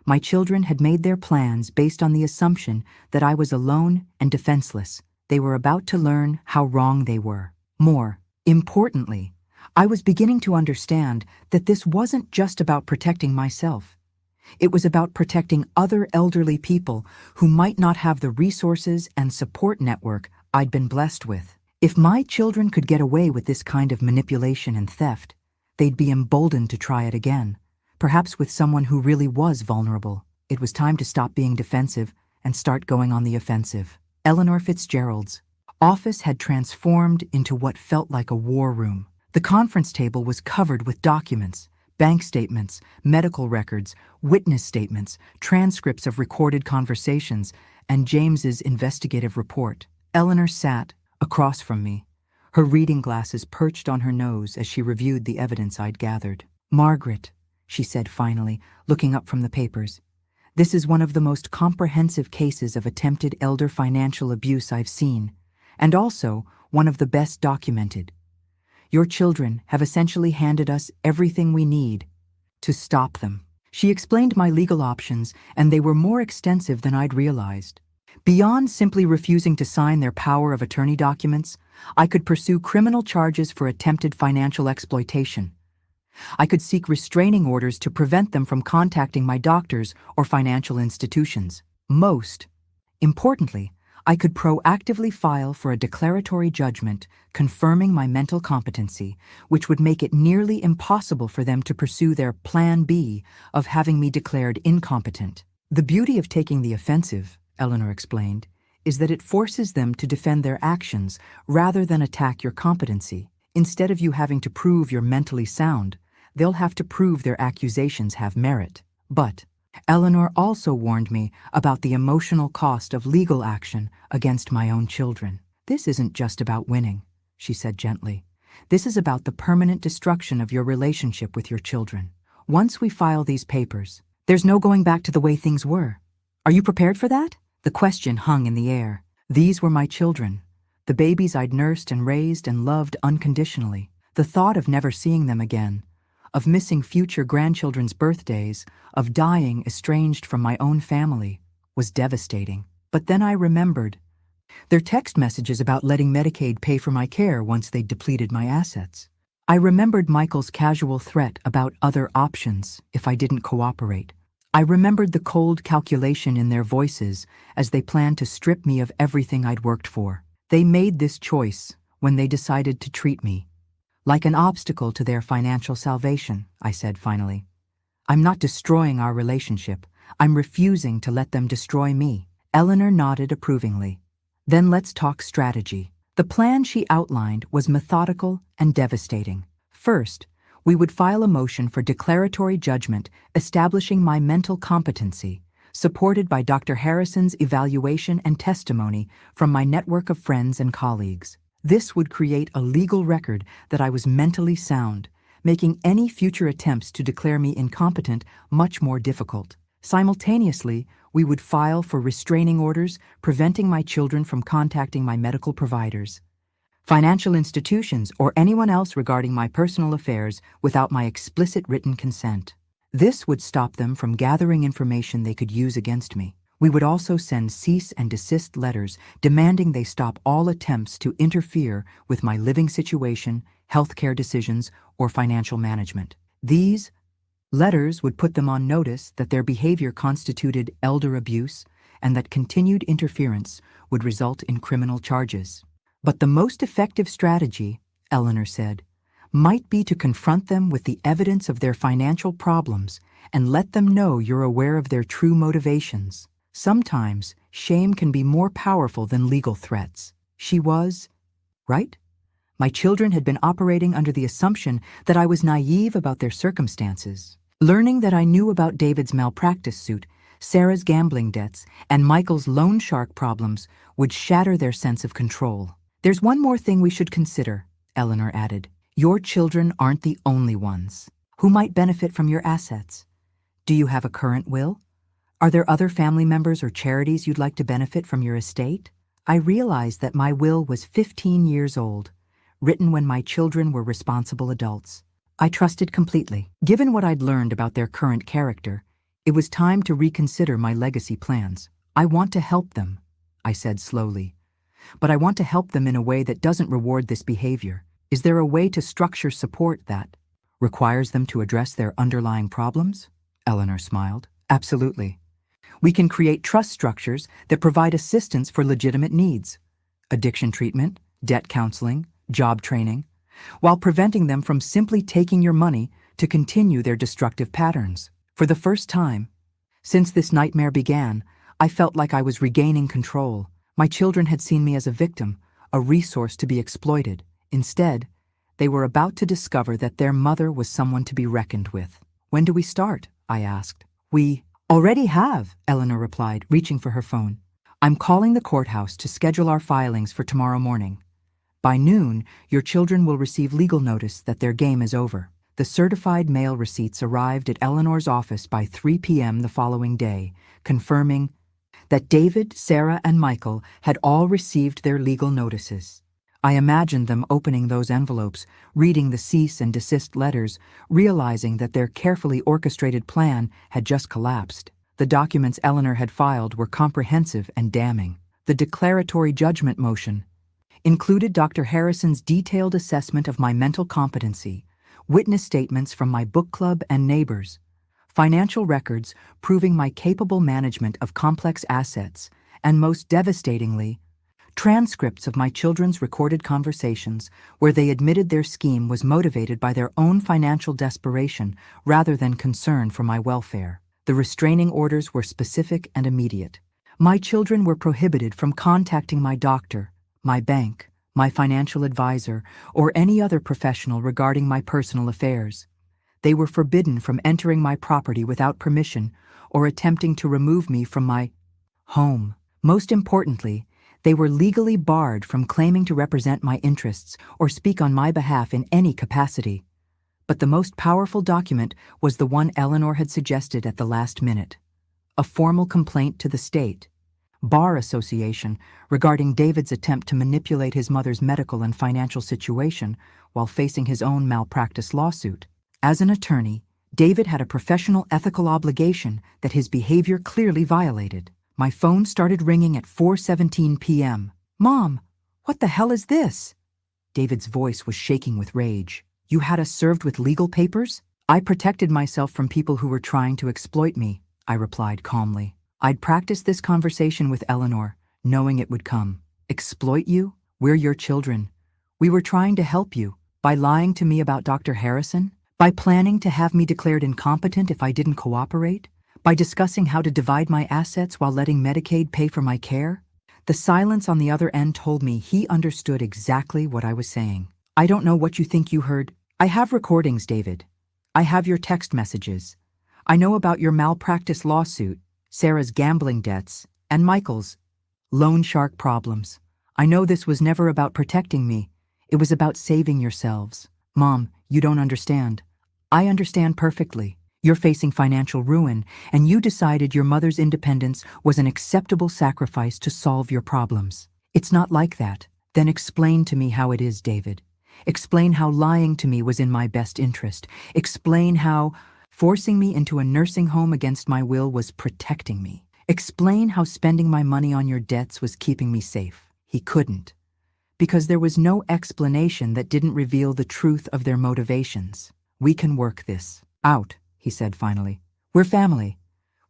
Speaker 1: My children had made their plans based on the assumption that I was alone and defenseless. They were about to learn how wrong they were. More importantly, I was beginning to understand that this wasn't just about protecting myself. It was about protecting other elderly people who might not have the resources and support network I'd been blessed with. If my children could get away with this kind of manipulation and theft, they'd be emboldened to try it again, perhaps with someone who really was vulnerable. It was time to stop being defensive and start going on the offensive. Eleanor Fitzgerald's office had transformed into what felt like a war room. The conference table was covered with documents, bank statements, medical records, witness statements, transcripts of recorded conversations, and James's investigative report. Eleanor sat across from me, her reading glasses perched on her nose as she reviewed the evidence I'd gathered. "Margaret," she said finally, looking up from the papers, "this is one of the most comprehensive cases of attempted elder financial abuse I've seen, and also one of the best documented. Your children have essentially handed us everything we need to stop them." She explained my legal options, and they were more extensive than I'd realized. Beyond simply refusing to sign their power of attorney documents, I could pursue criminal charges for attempted financial exploitation. I could seek restraining orders to prevent them from contacting my doctors or financial institutions. Most importantly, I could proactively file for a declaratory judgment confirming my mental competency, which would make it nearly impossible for them to pursue their Plan B of having me declared incompetent. "The beauty of taking the offensive," Eleanor explained, "is that it forces them to defend their actions rather than attack your competency. Instead of you having to prove you're mentally sound, they'll have to prove their accusations have merit." But Eleanor also warned me about the emotional cost of legal action against my own children. "This isn't just about winning," she said gently. "This is about the permanent destruction of your relationship with your children. Once we file these papers, there's no going back to the way things were. Are you prepared for that?" The question hung in the air. These were my children, the babies I'd nursed and raised and loved unconditionally. The thought of never seeing them again, of missing future grandchildren's birthdays, of dying estranged from my own family, was devastating. But then I remembered their text messages about letting Medicaid pay for my care once they'd depleted my assets. I remembered Michael's casual threat about other options if I didn't cooperate. I remembered the cold calculation in their voices as they planned to strip me of everything I'd worked for. They made this choice when they decided to treat me like an obstacle to their financial salvation, I said finally. "I'm not destroying our relationship. I'm refusing to let them destroy me." Eleanor nodded approvingly. "Then let's talk strategy." The plan she outlined was methodical and devastating. First, we would file a motion for declaratory judgment establishing my mental competency, supported by Dr. Harrison's evaluation and testimony from my network of friends and colleagues. This would create a legal record that I was mentally sound, making any future attempts to declare me incompetent much more difficult. Simultaneously, we would file for restraining orders preventing my children from contacting my medical providers, financial institutions, or anyone else regarding my personal affairs without my explicit written consent. This would stop them from gathering information they could use against me. We would also send cease and desist letters demanding they stop all attempts to interfere with my living situation, healthcare decisions, or financial management. These letters would put them on notice that their behavior constituted elder abuse and that continued interference would result in criminal charges. But the most effective strategy, Eleanor said, might be to confront them with the evidence of their financial problems and let them know you're aware of their true motivations. Sometimes, shame can be more powerful than legal threats. She was right. My children had been operating under the assumption that I was naive about their circumstances. Learning that I knew about David's malpractice suit, Sarah's gambling debts, and Michael's loan shark problems would shatter their sense of control. There's one more thing we should consider, Eleanor added. Your children aren't the only ones who might benefit from your assets. Do you have a current will? Are there other family members or charities you'd like to benefit from your estate? I realized that my will was 15 years old, written when my children were responsible adults. I trusted completely. Given what I'd learned about their current character, it was time to reconsider my legacy plans. I want to help them, I said slowly. But I want to help them in a way that doesn't reward this behavior. Is there a way to structure support that requires them to address their underlying problems? Eleanor smiled. Absolutely. We can create trust structures that provide assistance for legitimate needs, addiction treatment, debt counseling, job training, while preventing them from simply taking your money to continue their destructive patterns. For the first time, since this nightmare began, I felt like I was regaining control. My children had seen me as a victim, a resource to be exploited. Instead, they were about to discover that their mother was someone to be reckoned with. When do we start? I asked. We already have, Eleanor replied, reaching for her phone. I'm calling the courthouse to schedule our filings for tomorrow morning. By noon, your children will receive legal notice that their game is over. The certified mail receipts arrived at Eleanor's office by 3 p.m. the following day, confirming that David, Sarah, and Michael had all received their legal notices. I imagined them opening those envelopes, reading the cease and desist letters, realizing that their carefully orchestrated plan had just collapsed. The documents Eleanor had filed were comprehensive and damning. The declaratory judgment motion included Dr. Harrison's detailed assessment of my mental competency, witness statements from my book club and neighbors, financial records proving my capable management of complex assets, and most devastatingly, transcripts of my children's recorded conversations where they admitted their scheme was motivated by their own financial desperation rather than concern for my welfare. The restraining orders were specific and immediate. My children were prohibited from contacting my doctor, my bank, my financial advisor, or any other professional regarding my personal affairs. They were forbidden from entering my property without permission or attempting to remove me from my home. Most importantly, they were legally barred from claiming to represent my interests or speak on my behalf in any capacity. But the most powerful document was the one Eleanor had suggested at the last minute, a formal complaint to the state, Bar Association, regarding David's attempt to manipulate his mother's medical and financial situation while facing his own malpractice lawsuit. As an attorney, David had a professional ethical obligation that his behavior clearly violated. My phone started ringing at 4:17 p.m. Mom, what the hell is this? David's voice was shaking with rage. You had us served with legal papers? I protected myself from people who were trying to exploit me, I replied calmly. I'd practiced this conversation with Eleanor, knowing it would come. Exploit you? We're your children. We were trying to help you. By lying to me about Dr. Harrison? By planning to have me declared incompetent if I didn't cooperate? By discussing how to divide my assets while letting Medicaid pay for my care? The silence on the other end told me he understood exactly what I was saying. I don't know what you think you heard. I have recordings, David. I have your text messages. I know about your malpractice lawsuit, Sarah's gambling debts, and Michael's loan shark problems. I know this was never about protecting me. It was about saving yourselves. Mom, you don't understand. I understand perfectly. You're facing financial ruin, and you decided your mother's independence was an acceptable sacrifice to solve your problems. It's not like that. Then explain to me how it is, David. Explain how lying to me was in my best interest. Explain how forcing me into a nursing home against my will was protecting me. Explain how spending my money on your debts was keeping me safe. He couldn't, because there was no explanation that didn't reveal the truth of their motivations. We can work this out, he said finally. We're family.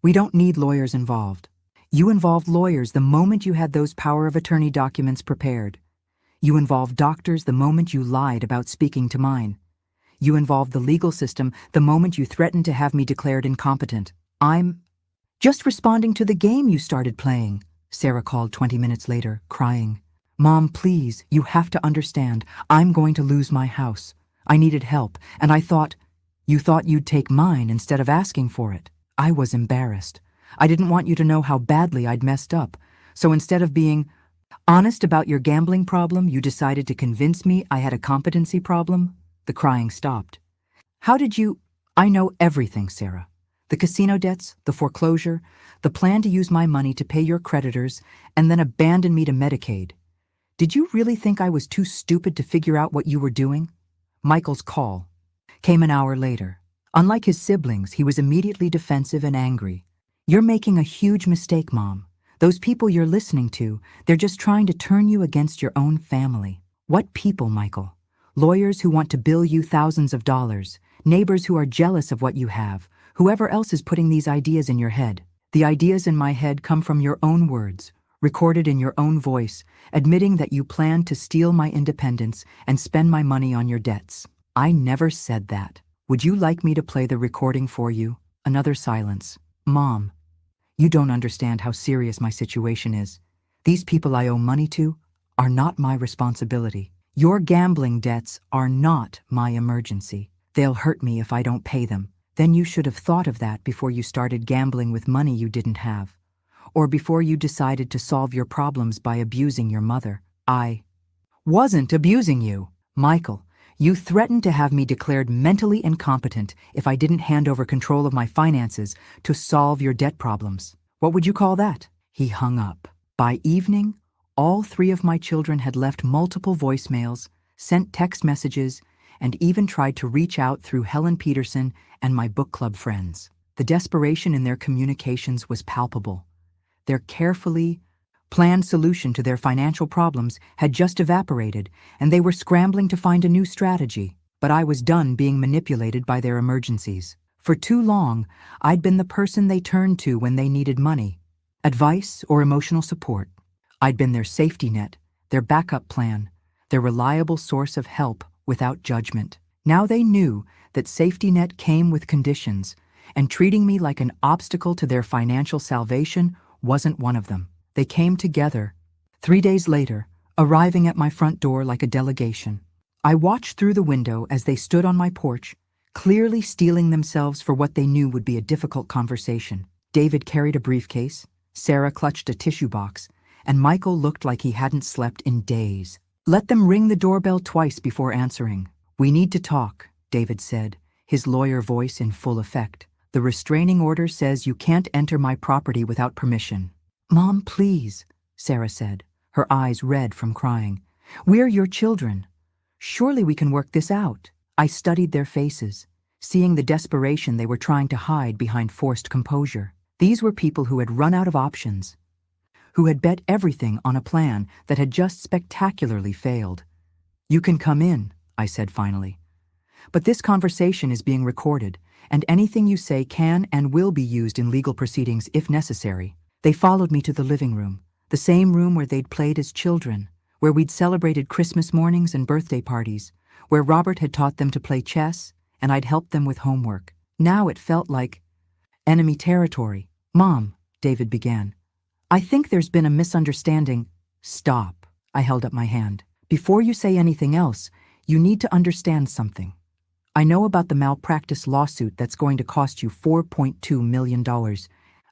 Speaker 1: We don't need lawyers involved. You involved lawyers the moment you had those power of attorney documents prepared. You involved doctors the moment you lied about speaking to mine. You involved the legal system the moment you threatened to have me declared incompetent. I'm just responding to the game you started playing, Sarah called 20 minutes later, crying. Mom, please, you have to understand. I'm going to lose my house. I needed help, and you thought you'd take mine instead of asking for it. I was embarrassed. I didn't want you to know how badly I'd messed up. So instead of being honest about your gambling problem, you decided to convince me I had a competency problem? The crying stopped. How did you? I know everything, Sarah. The casino debts, the foreclosure, the plan to use my money to pay your creditors, and then abandon me to Medicaid. Did you really think I was too stupid to figure out what you were doing? Michael's call came an hour later. Unlike his siblings, he was immediately defensive and angry. You're making a huge mistake, Mom. Those people you're listening to, they're just trying to turn you against your own family. What people, Michael? Lawyers who want to bill you thousands of dollars, neighbors who are jealous of what you have, whoever else is putting these ideas in your head. The ideas in my head come from your own words, recorded in your own voice, admitting that you planned to steal my independence and spend my money on your debts. I never said that. Would you like me to play the recording for you? Another silence. Mom, you don't understand how serious my situation is. These people I owe money to are not my responsibility. Your gambling debts are not my emergency. They'll hurt me if I don't pay them. Then you should have thought of that before you started gambling with money you didn't have. Or before you decided to solve your problems by abusing your mother. I wasn't abusing you. Michael, you threatened to have me declared mentally incompetent if I didn't hand over control of my finances to solve your debt problems. What would you call that? He hung up. By evening, all 3 of my children had left multiple voicemails, sent text messages, and even tried to reach out through Helen Peterson and my book club friends. The desperation in their communications was palpable. Their carefully planned solution to their financial problems had just evaporated, and they were scrambling to find a new strategy. But I was done being manipulated by their emergencies. For too long, I'd been the person they turned to when they needed money, advice, or emotional support. I'd been their safety net, their backup plan, their reliable source of help without judgment. Now they knew that safety net came with conditions, and treating me like an obstacle to their financial salvation wasn't one of them. They came together, 3 days later, arriving at my front door like a delegation. I watched through the window as they stood on my porch, clearly steeling themselves for what they knew would be a difficult conversation. David carried a briefcase, Sarah clutched a tissue box, and Michael looked like he hadn't slept in days. Let them ring the doorbell twice before answering. We need to talk, David said, his lawyer voice in full effect. The restraining order says you can't enter my property without permission. Mom, please, Sarah said, her eyes red from crying. We're your children. Surely we can work this out. I studied their faces, seeing the desperation they were trying to hide behind forced composure. These were people who had run out of options, who had bet everything on a plan that had just spectacularly failed. You can come in, I said finally. But this conversation is being recorded, and anything you say can and will be used in legal proceedings if necessary. They followed me to the living room, the same room where they'd played as children, where we'd celebrated Christmas mornings and birthday parties, where Robert had taught them to play chess, and I'd helped them with homework. Now it felt like enemy territory. Mom, David began, I think there's been a misunderstanding. Stop. I held up my hand. Before you say anything else, you need to understand something. I know about the malpractice lawsuit that's going to cost you $4.2 million.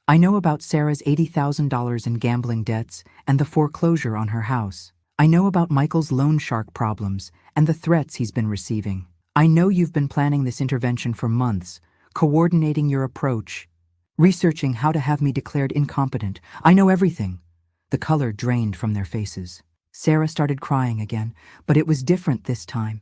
Speaker 1: I know about Sarah's $80,000 in gambling debts and the foreclosure on her house. I know about Michael's loan shark problems and the threats he's been receiving. I know you've been planning this intervention for months, coordinating your approach, researching how to have me declared incompetent. I know everything. The color drained from their faces. Sarah started crying again, but it was different this time.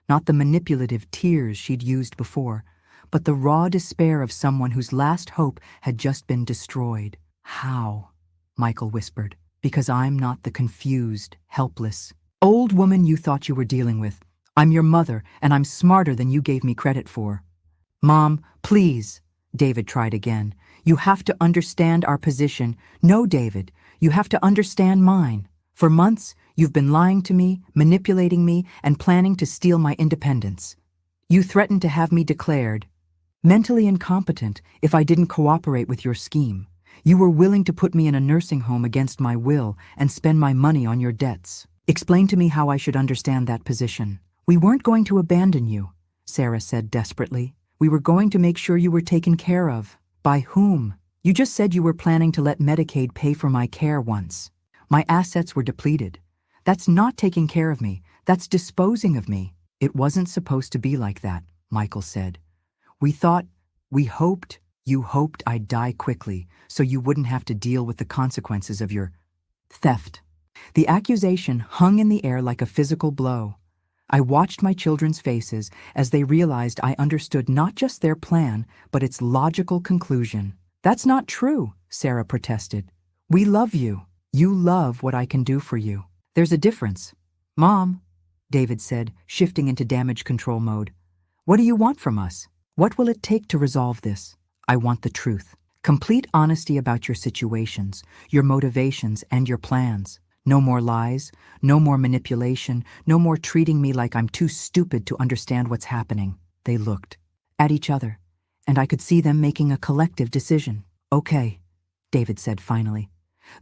Speaker 1: Not the manipulative tears she'd used before, but the raw despair of someone whose last hope had just been destroyed. How? Michael whispered. Because I'm not the confused, helpless, old woman you thought you were dealing with. I'm your mother, and I'm smarter than you gave me credit for. Mom, please, David tried again. You have to understand our position. No, David, you have to understand mine. For months, you've been lying to me, manipulating me, and planning to steal my independence. You threatened to have me declared mentally incompetent if I didn't cooperate with your scheme. You were willing to put me in a nursing home against my will and spend my money on your debts. Explain to me how I should understand that position. We weren't going to abandon you, Sarah said desperately. We were going to make sure you were taken care of. By whom? You just said you were planning to let Medicaid pay for my care once. My assets were depleted. That's not taking care of me. That's disposing of me. It wasn't supposed to be like that, Michael said. We hoped, you hoped I'd die quickly so you wouldn't have to deal with the consequences of your theft. The accusation hung in the air like a physical blow. I watched my children's faces as they realized I understood not just their plan, but its logical conclusion. That's not true, Sarah protested. We love you. You love what I can do for you. There's a difference. Mom, David said, shifting into damage control mode. What do you want from us? What will it take to resolve this? I want the truth. Complete honesty about your situations, your motivations, and your plans. No more lies, no more manipulation, no more treating me like I'm too stupid to understand what's happening. They looked at each other, and I could see them making a collective decision. Okay, David said finally.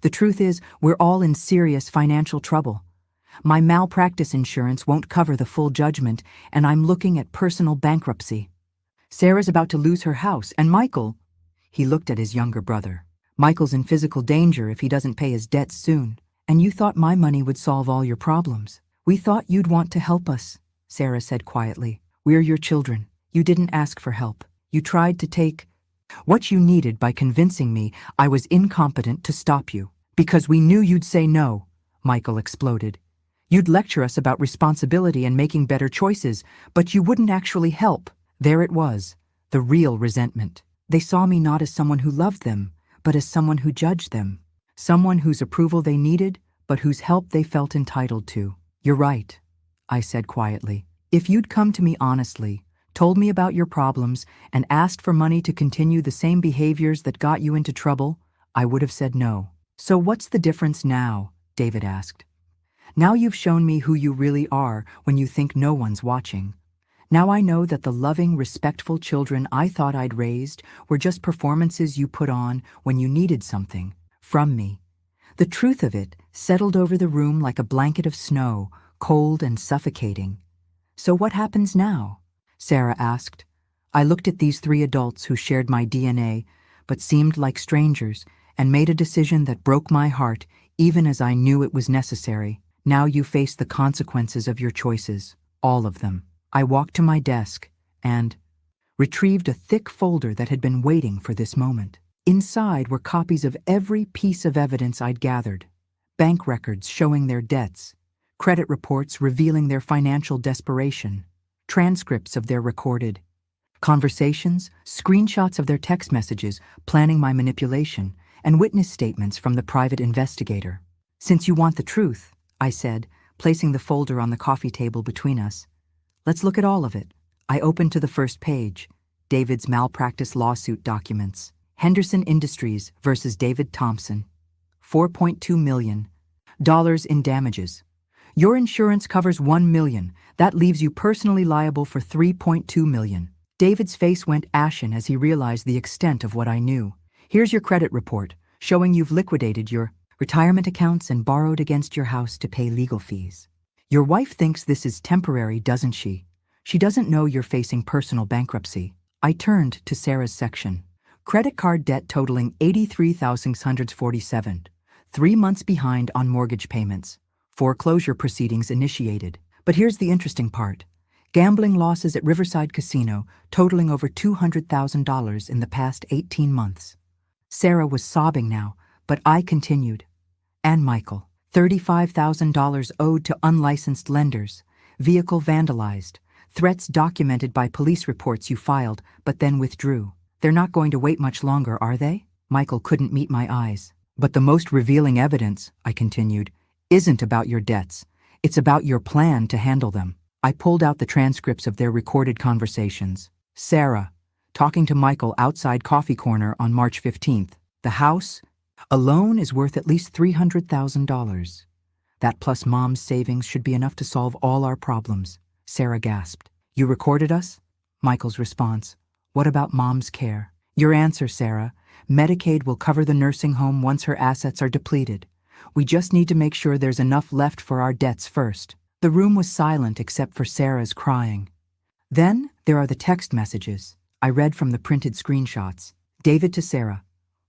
Speaker 1: The truth is, we're all in serious financial trouble. My malpractice insurance won't cover the full judgment, and I'm looking at personal bankruptcy. Sarah's about to lose her house, and Michael, he looked at his younger brother. Michael's in physical danger if he doesn't pay his debts soon. And you thought my money would solve all your problems. We thought you'd want to help us, Sarah said quietly. We're your children. You didn't ask for help. You tried to take what you needed by convincing me I was incompetent to stop you. Because we knew you'd say no, Michael exploded. You'd lecture us about responsibility and making better choices, but you wouldn't actually help. There it was, the real resentment. They saw me not as someone who loved them, but as someone who judged them. Someone whose approval they needed, but whose help they felt entitled to. You're right, I said quietly. If you'd come to me honestly, told me about your problems, and asked for money to continue the same behaviors that got you into trouble, I would have said no. So what's the difference now? David asked. Now you've shown me who you really are when you think no one's watching. Now I know that the loving, respectful children I thought I'd raised were just performances you put on when you needed something from me. The truth of it settled over the room like a blanket of snow, cold and suffocating. So what happens now? Sarah asked. I looked at these three adults who shared my DNA, but seemed like strangers, and made a decision that broke my heart, even as I knew it was necessary. Now you face the consequences of your choices, all of them. I walked to my desk and retrieved a thick folder that had been waiting for this moment. Inside were copies of every piece of evidence I'd gathered. Bank records showing their debts, credit reports revealing their financial desperation, transcripts of their recorded conversations, screenshots of their text messages planning my manipulation, and witness statements from the private investigator. Since you want the truth, I said, placing the folder on the coffee table between us. Let's look at all of it. I opened to the first page, David's malpractice lawsuit documents. Henderson Industries versus David Thompson. $4.2 million in damages. Your insurance covers $1 million. That leaves you personally liable for $3.2 million. David's face went ashen as he realized the extent of what I knew. Here's your credit report, showing you've liquidated your retirement accounts and borrowed against your house to pay legal fees. Your wife thinks this is temporary, doesn't she? She doesn't know you're facing personal bankruptcy. I turned to Sarah's section. Credit card debt totaling $83,647. 3 months behind on mortgage payments. Foreclosure proceedings initiated. But here's the interesting part. Gambling losses at Riverside Casino totaling over $200,000 in the past 18 months. Sarah was sobbing now, but I continued. And Michael, $35,000 owed to unlicensed lenders, vehicle vandalized, threats documented by police reports you filed but then withdrew. They're not going to wait much longer, are they? Michael couldn't meet my eyes. But the most revealing evidence, I continued, isn't about your debts. It's about your plan to handle them. I pulled out the transcripts of their recorded conversations. Sarah, talking to Michael outside Coffee Corner on March 15th. The house alone is worth at least $300,000. That plus Mom's savings should be enough to solve all our problems. Sarah gasped. You recorded us? Michael's response. What about Mom's care? Your answer, Sarah. Medicaid will cover the nursing home once her assets are depleted. We just need to make sure there's enough left for our debts first. The room was silent except for Sarah's crying. Then there are the text messages. I read from the printed screenshots. David to Sarah.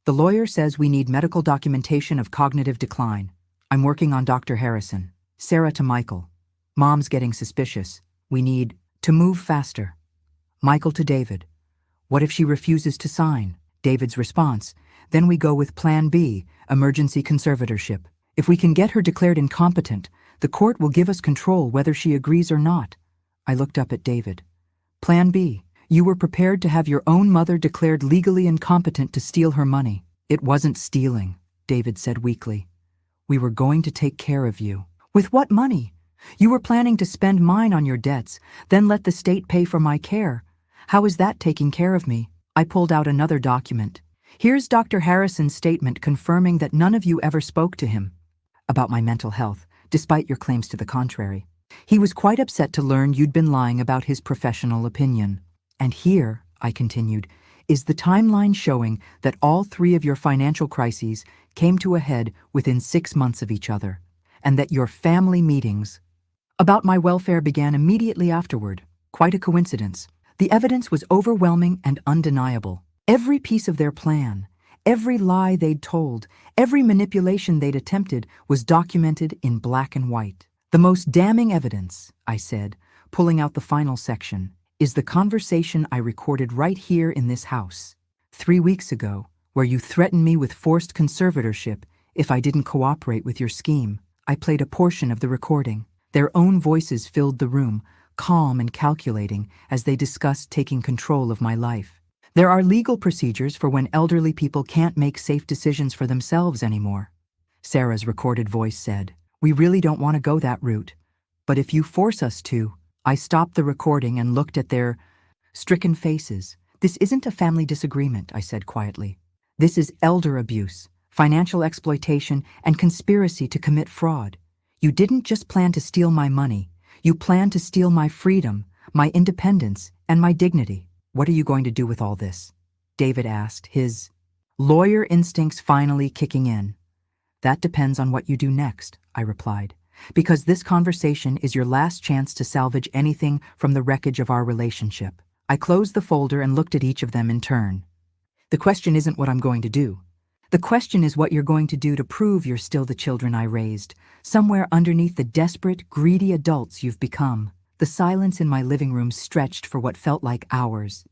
Speaker 1: The lawyer says we need medical documentation of cognitive decline. I'm working on Dr. Harrison. Sarah to Michael. Mom's getting suspicious. We need to move faster. Michael to David. What if she refuses to sign? David's response. Then we go with Plan B, emergency conservatorship. If we can get her declared incompetent, the court will give us control whether she agrees or not. I looked up at David. Plan B. You were prepared to have your own mother declared legally incompetent to steal her money. It wasn't stealing, David said weakly. We were going to take care of you. With what money? You were planning to spend mine on your debts, then let the state pay for my care. How is that taking care of me? I pulled out another document. Here's Dr. Harrison's statement confirming that none of you ever spoke to him about my mental health, despite your claims to the contrary. He was quite upset to learn you'd been lying about his professional opinion. And here, I continued, is the timeline showing that all 3 of your financial crises came to a head within 6 months of each other, and that your family meetings about my welfare began immediately afterward. Quite a coincidence. The evidence was overwhelming and undeniable. Every piece of their plan, every lie they'd told, every manipulation they'd attempted was documented in black and white. The most damning evidence, I said, pulling out the final section, is the conversation I recorded right here in this house 3 weeks ago, where you threatened me with forced conservatorship if I didn't cooperate with your scheme. I played a portion of the recording. Their own voices filled the room, calm and calculating as they discussed taking control of my life. There are legal procedures for when elderly people can't make safe decisions for themselves anymore. Sarah's recorded voice said, We really don't want to go that route. But if you force us to. I stopped the recording and looked at their stricken faces. This isn't a family disagreement, I said quietly. This is elder abuse, financial exploitation, and conspiracy to commit fraud. You didn't just plan to steal my money. You planned to steal my freedom, my independence, and my dignity. What are you going to do with all this? David asked, his lawyer instincts finally kicking in. That depends on what you do next, I replied. Because this conversation is your last chance to salvage anything from the wreckage of our relationship. I closed the folder and looked at each of them in turn. The question isn't what I'm going to do. The question is what you're going to do to prove you're still the children I raised, somewhere underneath the desperate, greedy adults you've become. The silence in my living room stretched for what felt like hours.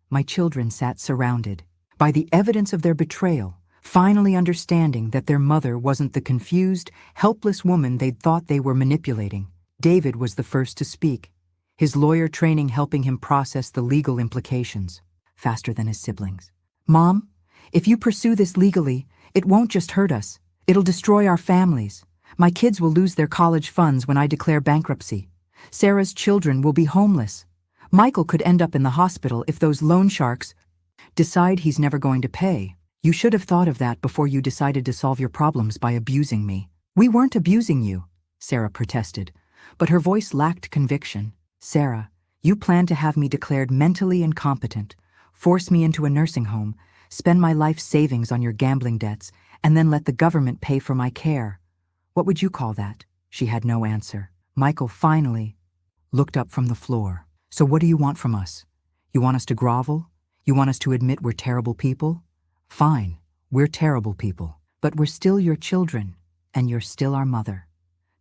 Speaker 1: My children sat surrounded by the evidence of their betrayal, finally understanding that their mother wasn't the confused, helpless woman they'd thought they were manipulating. David was the first to speak, his lawyer training helping him process the legal implications, faster than his siblings. Mom, if you pursue this legally, it won't just hurt us. It'll destroy our families. My kids will lose their college funds when I declare bankruptcy. Sarah's children will be homeless. Michael could end up in the hospital if those loan sharks decide he's never going to pay. You should have thought of that before you decided to solve your problems by abusing me. We weren't abusing you, Sarah protested, but her voice lacked conviction. Sarah, you planned to have me declared mentally incompetent, force me into a nursing home, spend my life savings on your gambling debts, and then let the government pay for my care. What would you call that? She had no answer. Michael finally looked up from the floor. So what do you want from us? You want us to grovel? You want us to admit we're terrible people? Fine, we're terrible people. But we're still your children, and you're still our mother.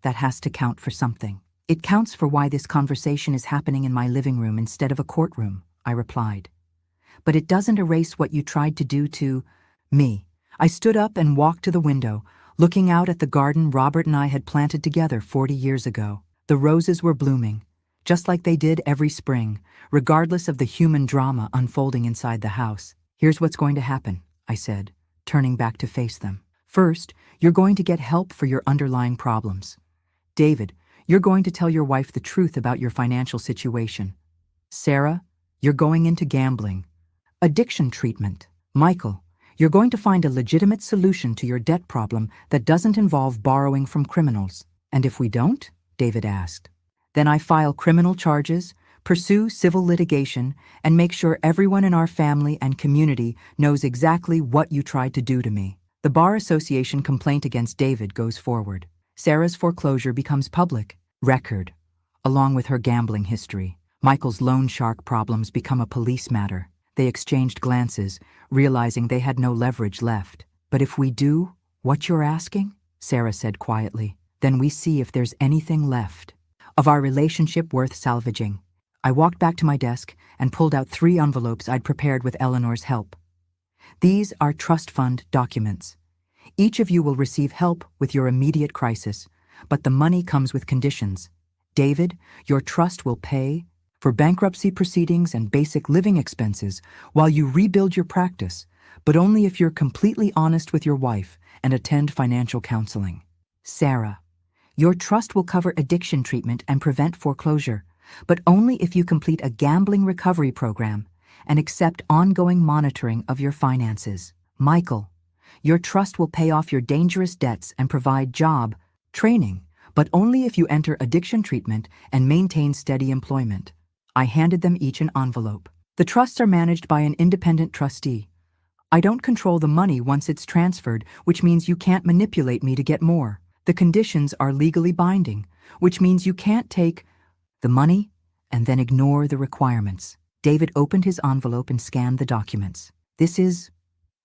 Speaker 1: That has to count for something. It counts for why this conversation is happening in my living room instead of a courtroom, I replied. But it doesn't erase what you tried to do to me. I stood up and walked to the window, looking out at the garden Robert and I had planted together 40 years ago. The roses were blooming, just like they did every spring, regardless of the human drama unfolding inside the house. Here's what's going to happen, I said, turning back to face them. First, you're going to get help for your underlying problems. David, you're going to tell your wife the truth about your financial situation. Sarah, you're going into gambling. Addiction treatment. Michael, you're going to find a legitimate solution to your debt problem that doesn't involve borrowing from criminals. And if we don't? David asked. Then I file criminal charges, pursue civil litigation, and make sure everyone in our family and community knows exactly what you tried to do to me. The Bar Association complaint against David goes forward. Sarah's foreclosure becomes public record, along with her gambling history. Michael's loan shark problems become a police matter. They exchanged glances, realizing they had no leverage left. But if we do what you're asking, Sarah said quietly, then we see if there's anything left of our relationship worth salvaging. I walked back to my desk and pulled out 3 envelopes I'd prepared with Eleanor's help. These are trust fund documents. Each of you will receive help with your immediate crisis, but the money comes with conditions. David, your trust will pay for bankruptcy proceedings and basic living expenses while you rebuild your practice, but only if you're completely honest with your wife and attend financial counseling. Sarah, your trust will cover addiction treatment and prevent foreclosure, but only if you complete a gambling recovery program and accept ongoing monitoring of your finances. Michael, your trust will pay off your dangerous debts and provide job training, but only if you enter addiction treatment and maintain steady employment. I handed them each an envelope. The trusts are managed by an independent trustee. I don't control the money once it's transferred, which means you can't manipulate me to get more. The conditions are legally binding, which means you can't take the money and then ignore the requirements. David opened his envelope and scanned the documents. This is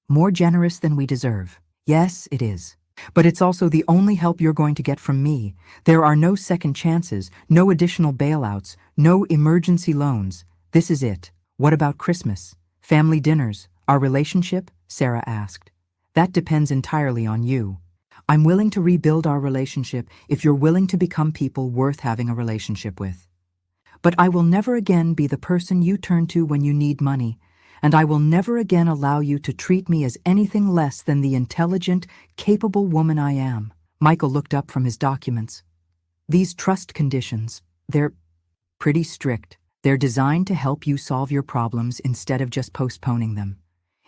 Speaker 1: more generous than we deserve. Yes, it is. But it's also the only help you're going to get from me. There are no second chances, no additional bailouts, no emergency loans. This is it. What about Christmas? Family dinners? Our relationship? Sarah asked. That depends entirely on you. I'm willing to rebuild our relationship if you're willing to become people worth having a relationship with. But I will never again be the person you turn to when you need money, and I will never again allow you to treat me as anything less than the intelligent, capable woman I am. Michael looked up from his documents. These trust conditions, they're pretty strict. They're designed to help you solve your problems instead of just postponing them.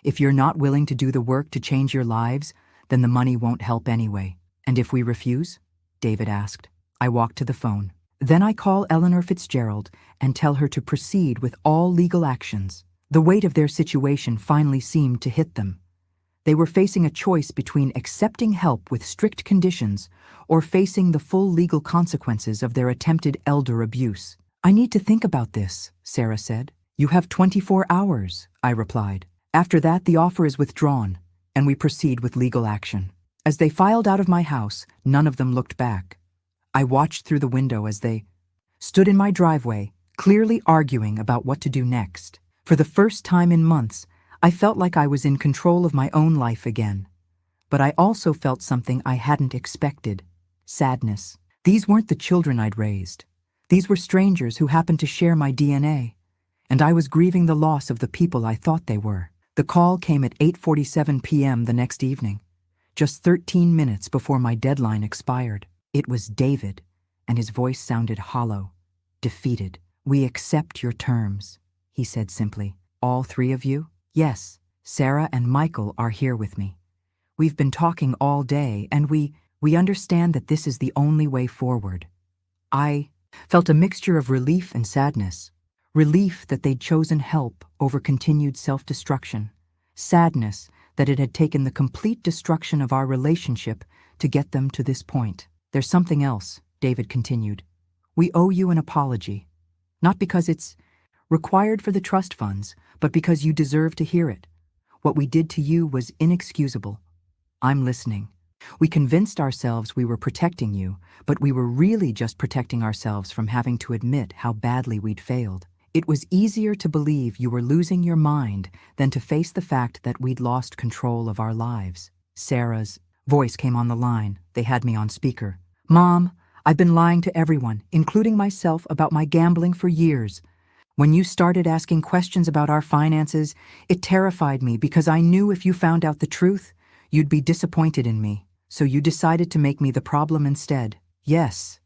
Speaker 1: If you're not willing to do the work to change your lives, then the money won't help anyway. And if we refuse? David asked. I walked to the phone. Then I call Eleanor Fitzgerald and tell her to proceed with all legal actions. The weight of their situation finally seemed to hit them. They were facing a choice between accepting help with strict conditions or facing the full legal consequences of their attempted elder abuse. I need to think about this, Sarah said. You have 24 hours, I replied. After that, the offer is withdrawn, and we proceed with legal action. As they filed out of my house, none of them looked back. I watched through the window as they stood in my driveway, clearly arguing about what to do next. For the first time in months, I felt like I was in control of my own life again. But I also felt something I hadn't expected: sadness. These weren't the children I'd raised. These were strangers who happened to share my DNA, and I was grieving the loss of the people I thought they were. The call came at 8:47 p.m. the next evening, just 13 minutes before my deadline expired. It was David, and his voice sounded hollow, defeated. We accept your terms, he said simply. All 3 of you? Yes, Sarah and Michael are here with me. We've been talking all day, and we understand that this is the only way forward. I felt a mixture of relief and sadness. Relief that they'd chosen help over continued self-destruction. Sadness that it had taken the complete destruction of our relationship to get them to this point. There's something else, David continued. We owe you an apology. Not because it's required for the trust funds, but because you deserve to hear it. What we did to you was inexcusable. I'm listening. We convinced ourselves we were protecting you, but we were really just protecting ourselves from having to admit how badly we'd failed. It was easier to believe you were losing your mind than to face the fact that we'd lost control of our lives. Sarah's voice came on the line. They had me on speaker. Mom, I've been lying to everyone, including myself, about my gambling for years. When you started asking questions about our finances, it terrified me because I knew if you found out the truth, you'd be disappointed in me. So you decided to make me the problem instead. Yes,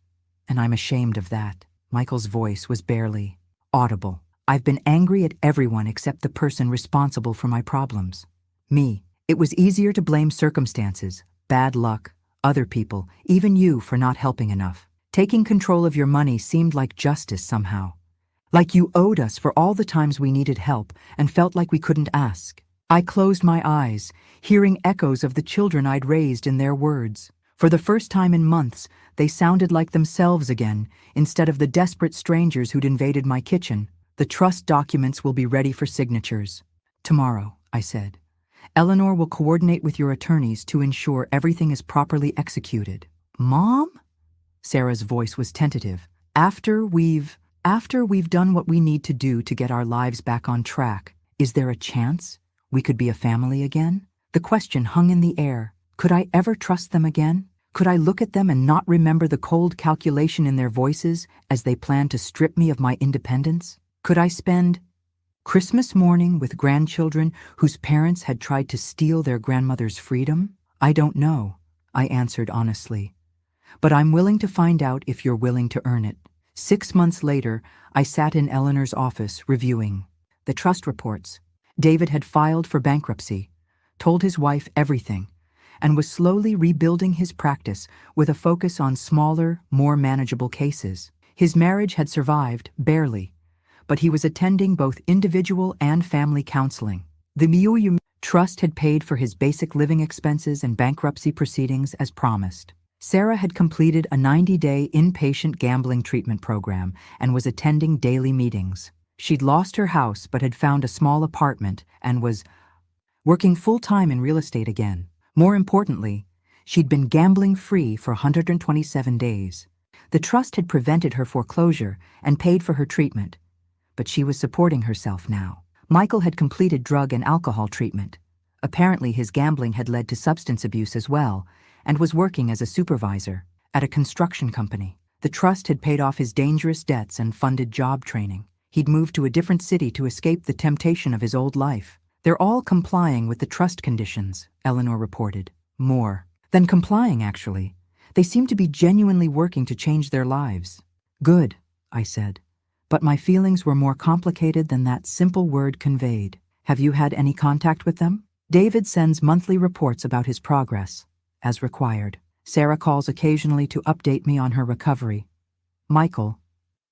Speaker 1: and I'm ashamed of that. Michael's voice was barely audible. I've been angry at everyone except the person responsible for my problems. Me. It was easier to blame circumstances, bad luck, other people, even you for not helping enough. Taking control of your money seemed like justice somehow. Like you owed us for all the times we needed help and felt like we couldn't ask. I closed my eyes, hearing echoes of the children I'd raised in their words. For the first time in months, they sounded like themselves again, instead of the desperate strangers who'd invaded my kitchen. The trust documents will be ready for signatures. Tomorrow, I said. Eleanor will coordinate with your attorneys to ensure everything is properly executed. Mom? Sarah's voice was tentative. After we've done what we need to do to get our lives back on track, is there a chance we could be a family again? The question hung in the air. Could I ever trust them again? Could I look at them and not remember the cold calculation in their voices as they planned to strip me of my independence? Could I spend Christmas morning with grandchildren whose parents had tried to steal their grandmother's freedom? I don't know, I answered honestly. But I'm willing to find out if you're willing to earn it. 6 months later, I sat in Eleanor's office reviewing the trust reports. David had filed for bankruptcy, told his wife everything, and was slowly rebuilding his practice with a focus on smaller, more manageable cases. His marriage had survived, barely, but he was attending both individual and family counseling. The Miu Trust had paid for his basic living expenses and bankruptcy proceedings as promised. Sarah had completed a 90-day inpatient gambling treatment program and was attending daily meetings. She'd lost her house but had found a small apartment and was working full-time in real estate again. More importantly, she'd been gambling-free for 127 days. The trust had prevented her foreclosure and paid for her treatment, but she was supporting herself now. Michael had completed drug and alcohol treatment. Apparently his gambling had led to substance abuse as well, and was working as a supervisor at a construction company. The trust had paid off his dangerous debts and funded job training. He'd moved to a different city to escape the temptation of his old life. They're all complying with the trust conditions, Eleanor reported. More than complying, actually. They seem to be genuinely working to change their lives. Good, I said. But my feelings were more complicated than that simple word conveyed. Have you had any contact with them? David sends monthly reports about his progress, as required. Sarah calls occasionally to update me on her recovery. Michael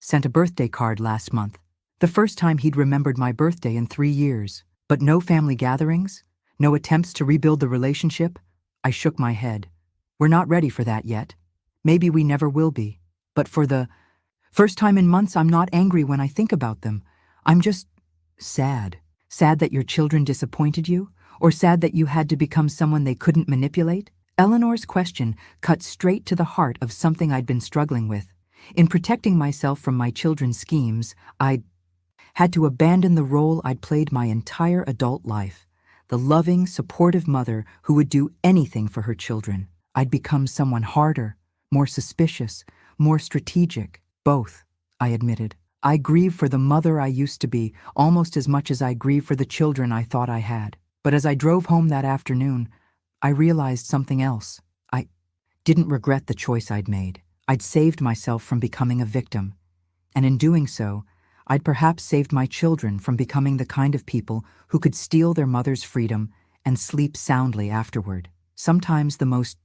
Speaker 1: sent a birthday card last month. The first time he'd remembered my birthday in 3 years. But no family gatherings? No attempts to rebuild the relationship? I shook my head. We're not ready for that yet. Maybe we never will be. But for the first time in months, I'm not angry when I think about them. I'm just sad. Sad that your children disappointed you? Or sad that you had to become someone they couldn't manipulate? Eleanor's question cut straight to the heart of something I'd been struggling with. In protecting myself from my children's schemes, I had to abandon the role I'd played my entire adult life, the loving, supportive mother who would do anything for her children. I'd become someone harder, more suspicious, more strategic. Both, I admitted. I grieve for the mother I used to be almost as much as I grieve for the children I thought I had. But as I drove home that afternoon, I realized something else. I didn't regret the choice I'd made. I'd saved myself from becoming a victim. And in doing so, I'd perhaps saved my children from becoming the kind of people who could steal their mother's freedom and sleep soundly afterward. Sometimes the most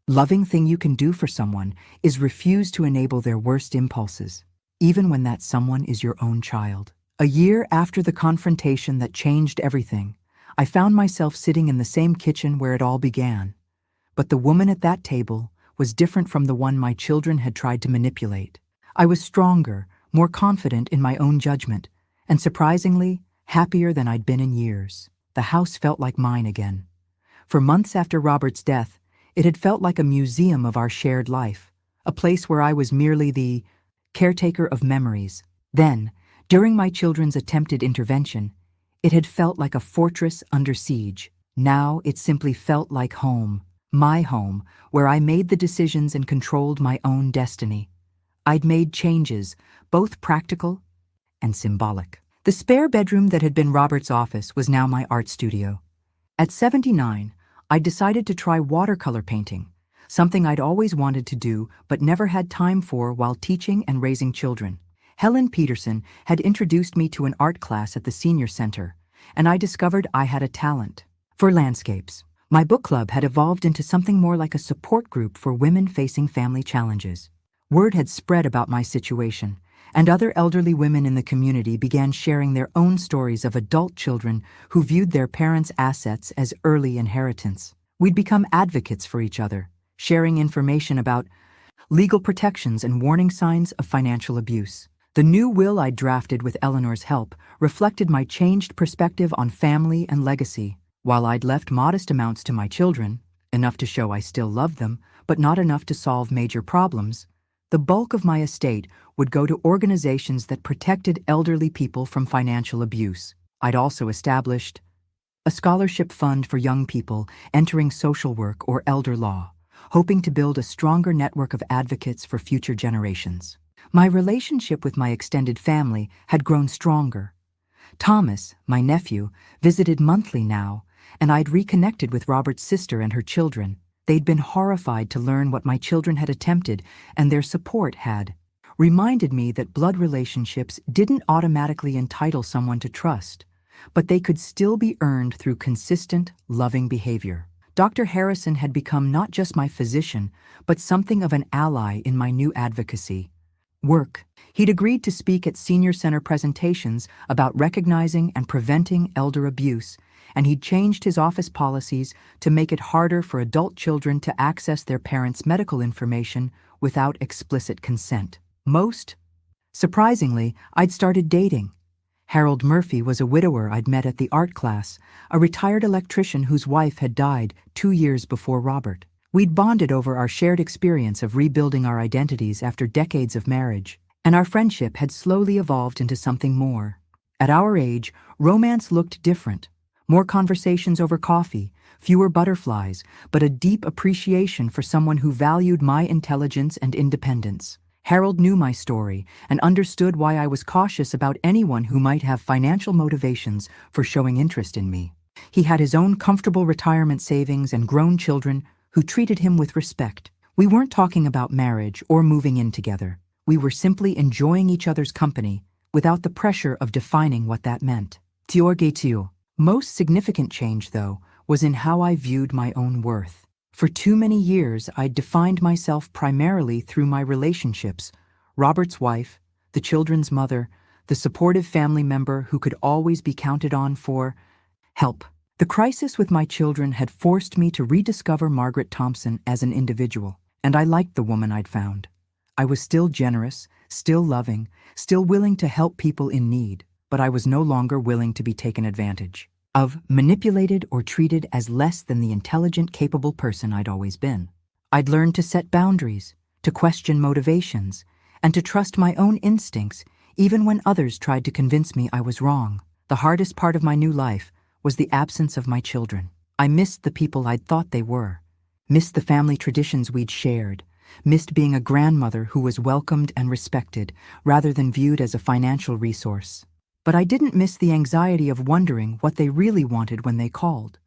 Speaker 1: loving thing you can do for someone is refuse to enable their worst impulses, even when that someone is your own child. A year after the confrontation that changed everything, I found myself sitting in the same kitchen where it all began. But the woman at that table was different from the one my children had tried to manipulate. I was stronger, more confident in my own judgment, and surprisingly, happier than I'd been in years. The house felt like mine again. For months after Robert's death, it had felt like a museum of our shared life, a place where I was merely the caretaker of memories. Then, during my children's attempted intervention, it had felt like a fortress under siege. Now it simply felt like home, my home, where I made the decisions and controlled my own destiny. I'd made changes, both practical and symbolic. The spare bedroom that had been Robert's office was now my art studio. At 79, I decided to try watercolor painting, something I'd always wanted to do but never had time for while teaching and raising children. Helen Peterson had introduced me to an art class at the senior center, and I discovered I had a talent for landscapes. My book club had evolved into something more like a support group for women facing family challenges. Word had spread about my situation, and other elderly women in the community began sharing their own stories of adult children who viewed their parents' assets as early inheritance. We'd become advocates for each other, sharing information about legal protections and warning signs of financial abuse. The new will I drafted with Eleanor's help reflected my changed perspective on family and legacy. While I'd left modest amounts to my children, enough to show I still loved them, but not enough to solve major problems, the bulk of my estate would go to organizations that protected elderly people from financial abuse. I'd also established a scholarship fund for young people entering social work or elder law, hoping to build a stronger network of advocates for future generations. My relationship with my extended family had grown stronger. Thomas, my nephew, visited monthly now, and I'd reconnected with Robert's sister and her children. They'd been horrified to learn what my children had attempted, and their support had reminded me that blood relationships didn't automatically entitle someone to trust, but they could still be earned through consistent, loving behavior. Dr. Harrison had become not just my physician, but something of an ally in my new advocacy work. He'd agreed to speak at senior center presentations about recognizing and preventing elder abuse, and he'd changed his office policies to make it harder for adult children to access their parents' medical information without explicit consent. Most surprisingly, I'd started dating. Harold Murphy was a widower I'd met at the art class, a retired electrician whose wife had died 2 years before Robert. We'd bonded over our shared experience of rebuilding our identities after decades of marriage, and our friendship had slowly evolved into something more. At our age, romance looked different. More conversations over coffee, fewer butterflies, but a deep appreciation for someone who valued my intelligence and independence. Harold knew my story and understood why I was cautious about anyone who might have financial motivations for showing interest in me. He had his own comfortable retirement savings and grown children who treated him with respect. We weren't talking about marriage or moving in together. We were simply enjoying each other's company without the pressure of defining what that meant. Tiorgetio. Most significant change, though, was in how I viewed my own worth. For too many years, I'd defined myself primarily through my relationships: Robert's wife, the children's mother, the supportive family member who could always be counted on for help. The crisis with my children had forced me to rediscover Margaret Thompson as an individual, and I liked the woman I'd found. I was still generous, still loving, still willing to help people in need, but I was no longer willing to be taken advantage of, manipulated, or treated as less than the intelligent, capable person I'd always been. I'd learned to set boundaries, to question motivations, and to trust my own instincts even when others tried to convince me I was wrong. The hardest part of my new life was the absence of my children. I missed the people I'd thought they were, missed the family traditions we'd shared, missed being a grandmother who was welcomed and respected rather than viewed as a financial resource. But I didn't miss the anxiety of wondering what they really wanted when they called,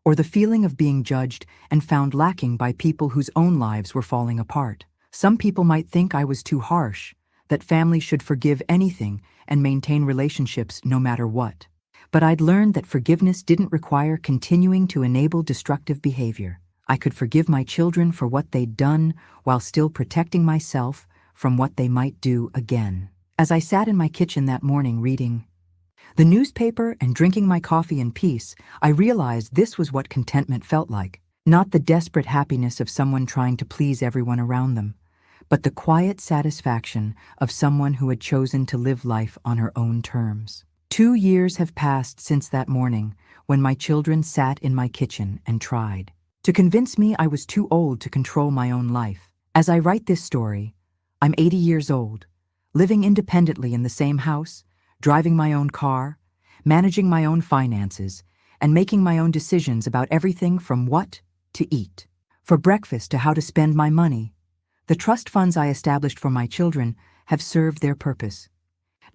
Speaker 1: or the feeling of being judged and found lacking by people whose own lives were falling apart. Some people might think I was too harsh, that families should forgive anything and maintain relationships no matter what. But I'd learned that forgiveness didn't require continuing to enable destructive behavior. I could forgive my children for what they'd done while still protecting myself from what they might do again. As I sat in my kitchen that morning reading The newspaper and drinking my coffee in peace, I realized this was what contentment felt like. Not the desperate happiness of someone trying to please everyone around them, but the quiet satisfaction of someone who had chosen to live life on her own terms. 2 years have passed since that morning when my children sat in my kitchen and tried to convince me I was too old to control my own life. As I write this story, I'm 80 years old, living independently in the same house, driving my own car, managing my own finances, and making my own decisions about everything from what to eat for breakfast to how to spend my money. The trust funds I established for my children have served their purpose.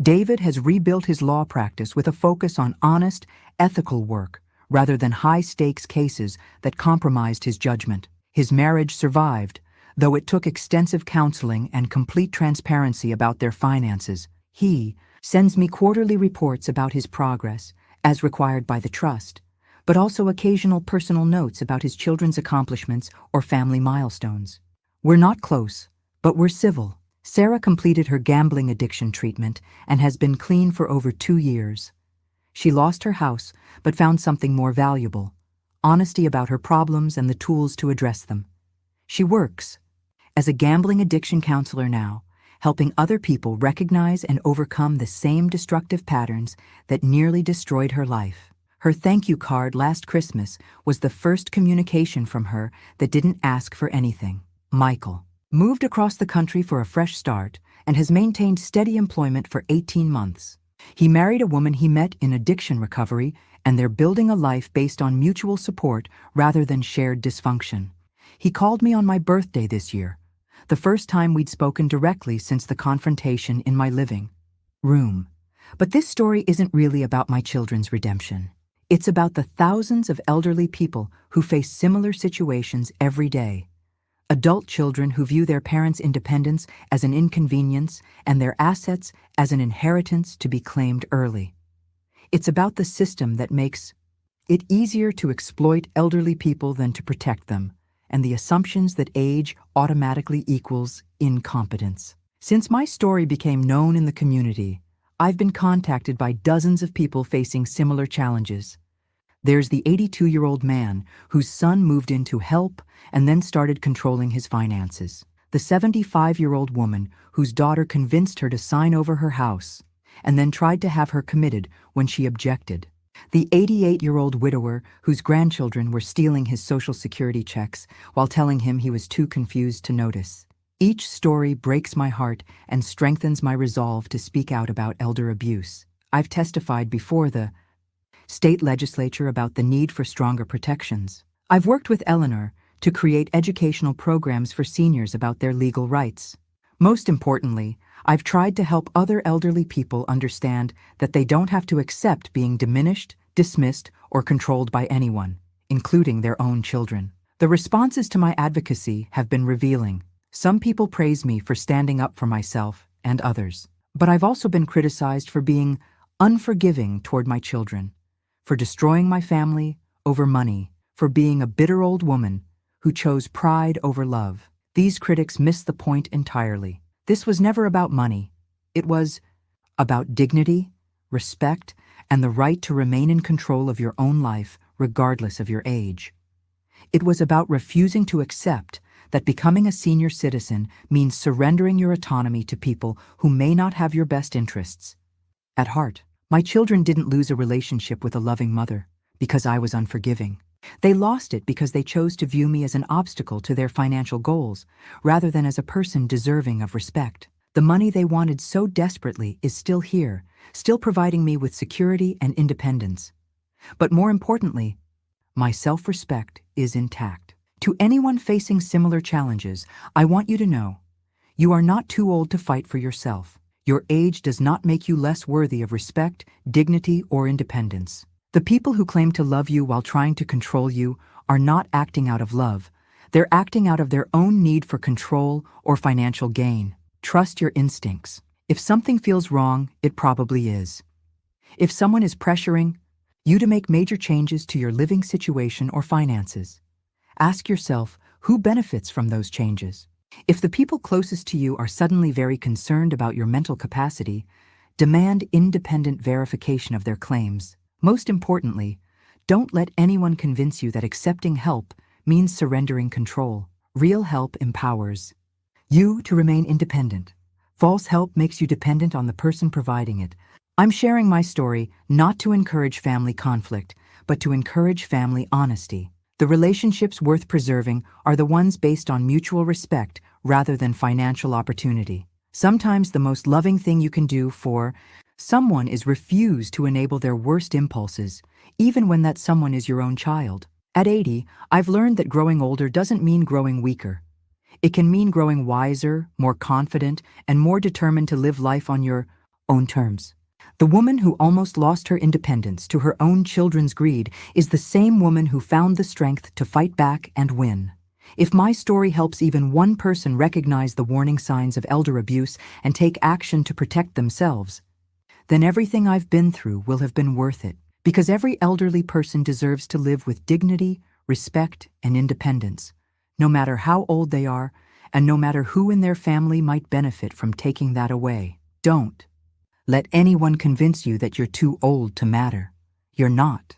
Speaker 1: David has rebuilt his law practice with a focus on honest, ethical work rather than high-stakes cases that compromised his judgment. His marriage survived, though it took extensive counseling and complete transparency about their finances. He sends me quarterly reports about his progress, as required by the trust, but also occasional personal notes about his children's accomplishments or family milestones. We're not close, but we're civil. Sarah completed her gambling addiction treatment and has been clean for over 2 years. She lost her house, but found something more valuable: honesty about her problems and the tools to address them. She works as a gambling addiction counselor now, helping other people recognize and overcome the same destructive patterns that nearly destroyed her life. Her thank you card last Christmas was the first communication from her that didn't ask for anything. Michael moved across the country for a fresh start and has maintained steady employment for 18 months. He married a woman he met in addiction recovery, and they're building a life based on mutual support rather than shared dysfunction. He called me on my birthday this year, the first time we'd spoken directly since the confrontation in my living room. But this story isn't really about my children's redemption. It's about the thousands of elderly people who face similar situations every day. Adult children who view their parents' independence as an inconvenience and their assets as an inheritance to be claimed early. It's about the system that makes it easier to exploit elderly people than to protect them, and the assumptions that age automatically equals incompetence. Since my story became known in the community, I've been contacted by dozens of people facing similar challenges. There's the 82-year-old man whose son moved in to help and then started controlling his finances. The 75-year-old woman whose daughter convinced her to sign over her house and then tried to have her committed when she objected. The 88-year-old widower whose grandchildren were stealing his Social Security checks while telling him he was too confused to notice. Each story breaks my heart and strengthens my resolve to speak out about elder abuse. I've testified before the state legislature about the need for stronger protections. I've worked with Eleanor to create educational programs for seniors about their legal rights. Most importantly, I've tried to help other elderly people understand that they don't have to accept being diminished, dismissed, or controlled by anyone, including their own children. The responses to my advocacy have been revealing. Some people praise me for standing up for myself and others. But I've also been criticized for being unforgiving toward my children, for destroying my family over money, for being a bitter old woman who chose pride over love. These critics miss the point entirely. This was never about money. It was about dignity, respect, and the right to remain in control of your own life regardless of your age. It was about refusing to accept that becoming a senior citizen means surrendering your autonomy to people who may not have your best interests at heart. My children didn't lose a relationship with a loving mother because I was unforgiving. They lost it because they chose to view me as an obstacle to their financial goals, rather than as a person deserving of respect. The money they wanted so desperately is still here, still providing me with security and independence. But more importantly, my self-respect is intact. To anyone facing similar challenges, I want you to know, you are not too old to fight for yourself. Your age does not make you less worthy of respect, dignity, or independence. The people who claim to love you while trying to control you are not acting out of love. They're acting out of their own need for control or financial gain. Trust your instincts. If something feels wrong, it probably is. If someone is pressuring you to make major changes to your living situation or finances, ask yourself who benefits from those changes. If the people closest to you are suddenly very concerned about your mental capacity, Demand independent verification of their claims. Most importantly, don't let anyone convince you that accepting help means surrendering control. Real help empowers you to remain independent. False help makes you dependent on the person providing it. I'm sharing my story not to encourage family conflict, but to encourage family honesty. The relationships worth preserving are the ones based on mutual respect rather than financial opportunity. Sometimes the most loving thing you can do for someone is refuse to enable their worst impulses, even when that someone is your own child. At 80, I've learned that growing older doesn't mean growing weaker. It can mean growing wiser, more confident, and more determined to live life on your own terms. The woman who almost lost her independence to her own children's greed is the same woman who found the strength to fight back and win. If my story helps even one person recognize the warning signs of elder abuse and take action to protect themselves, then everything I've been through will have been worth it, because every elderly person deserves to live with dignity, respect, and independence, no matter how old they are, and no matter who in their family might benefit from taking that away. Don't let anyone convince you that you're too old to matter. You're not.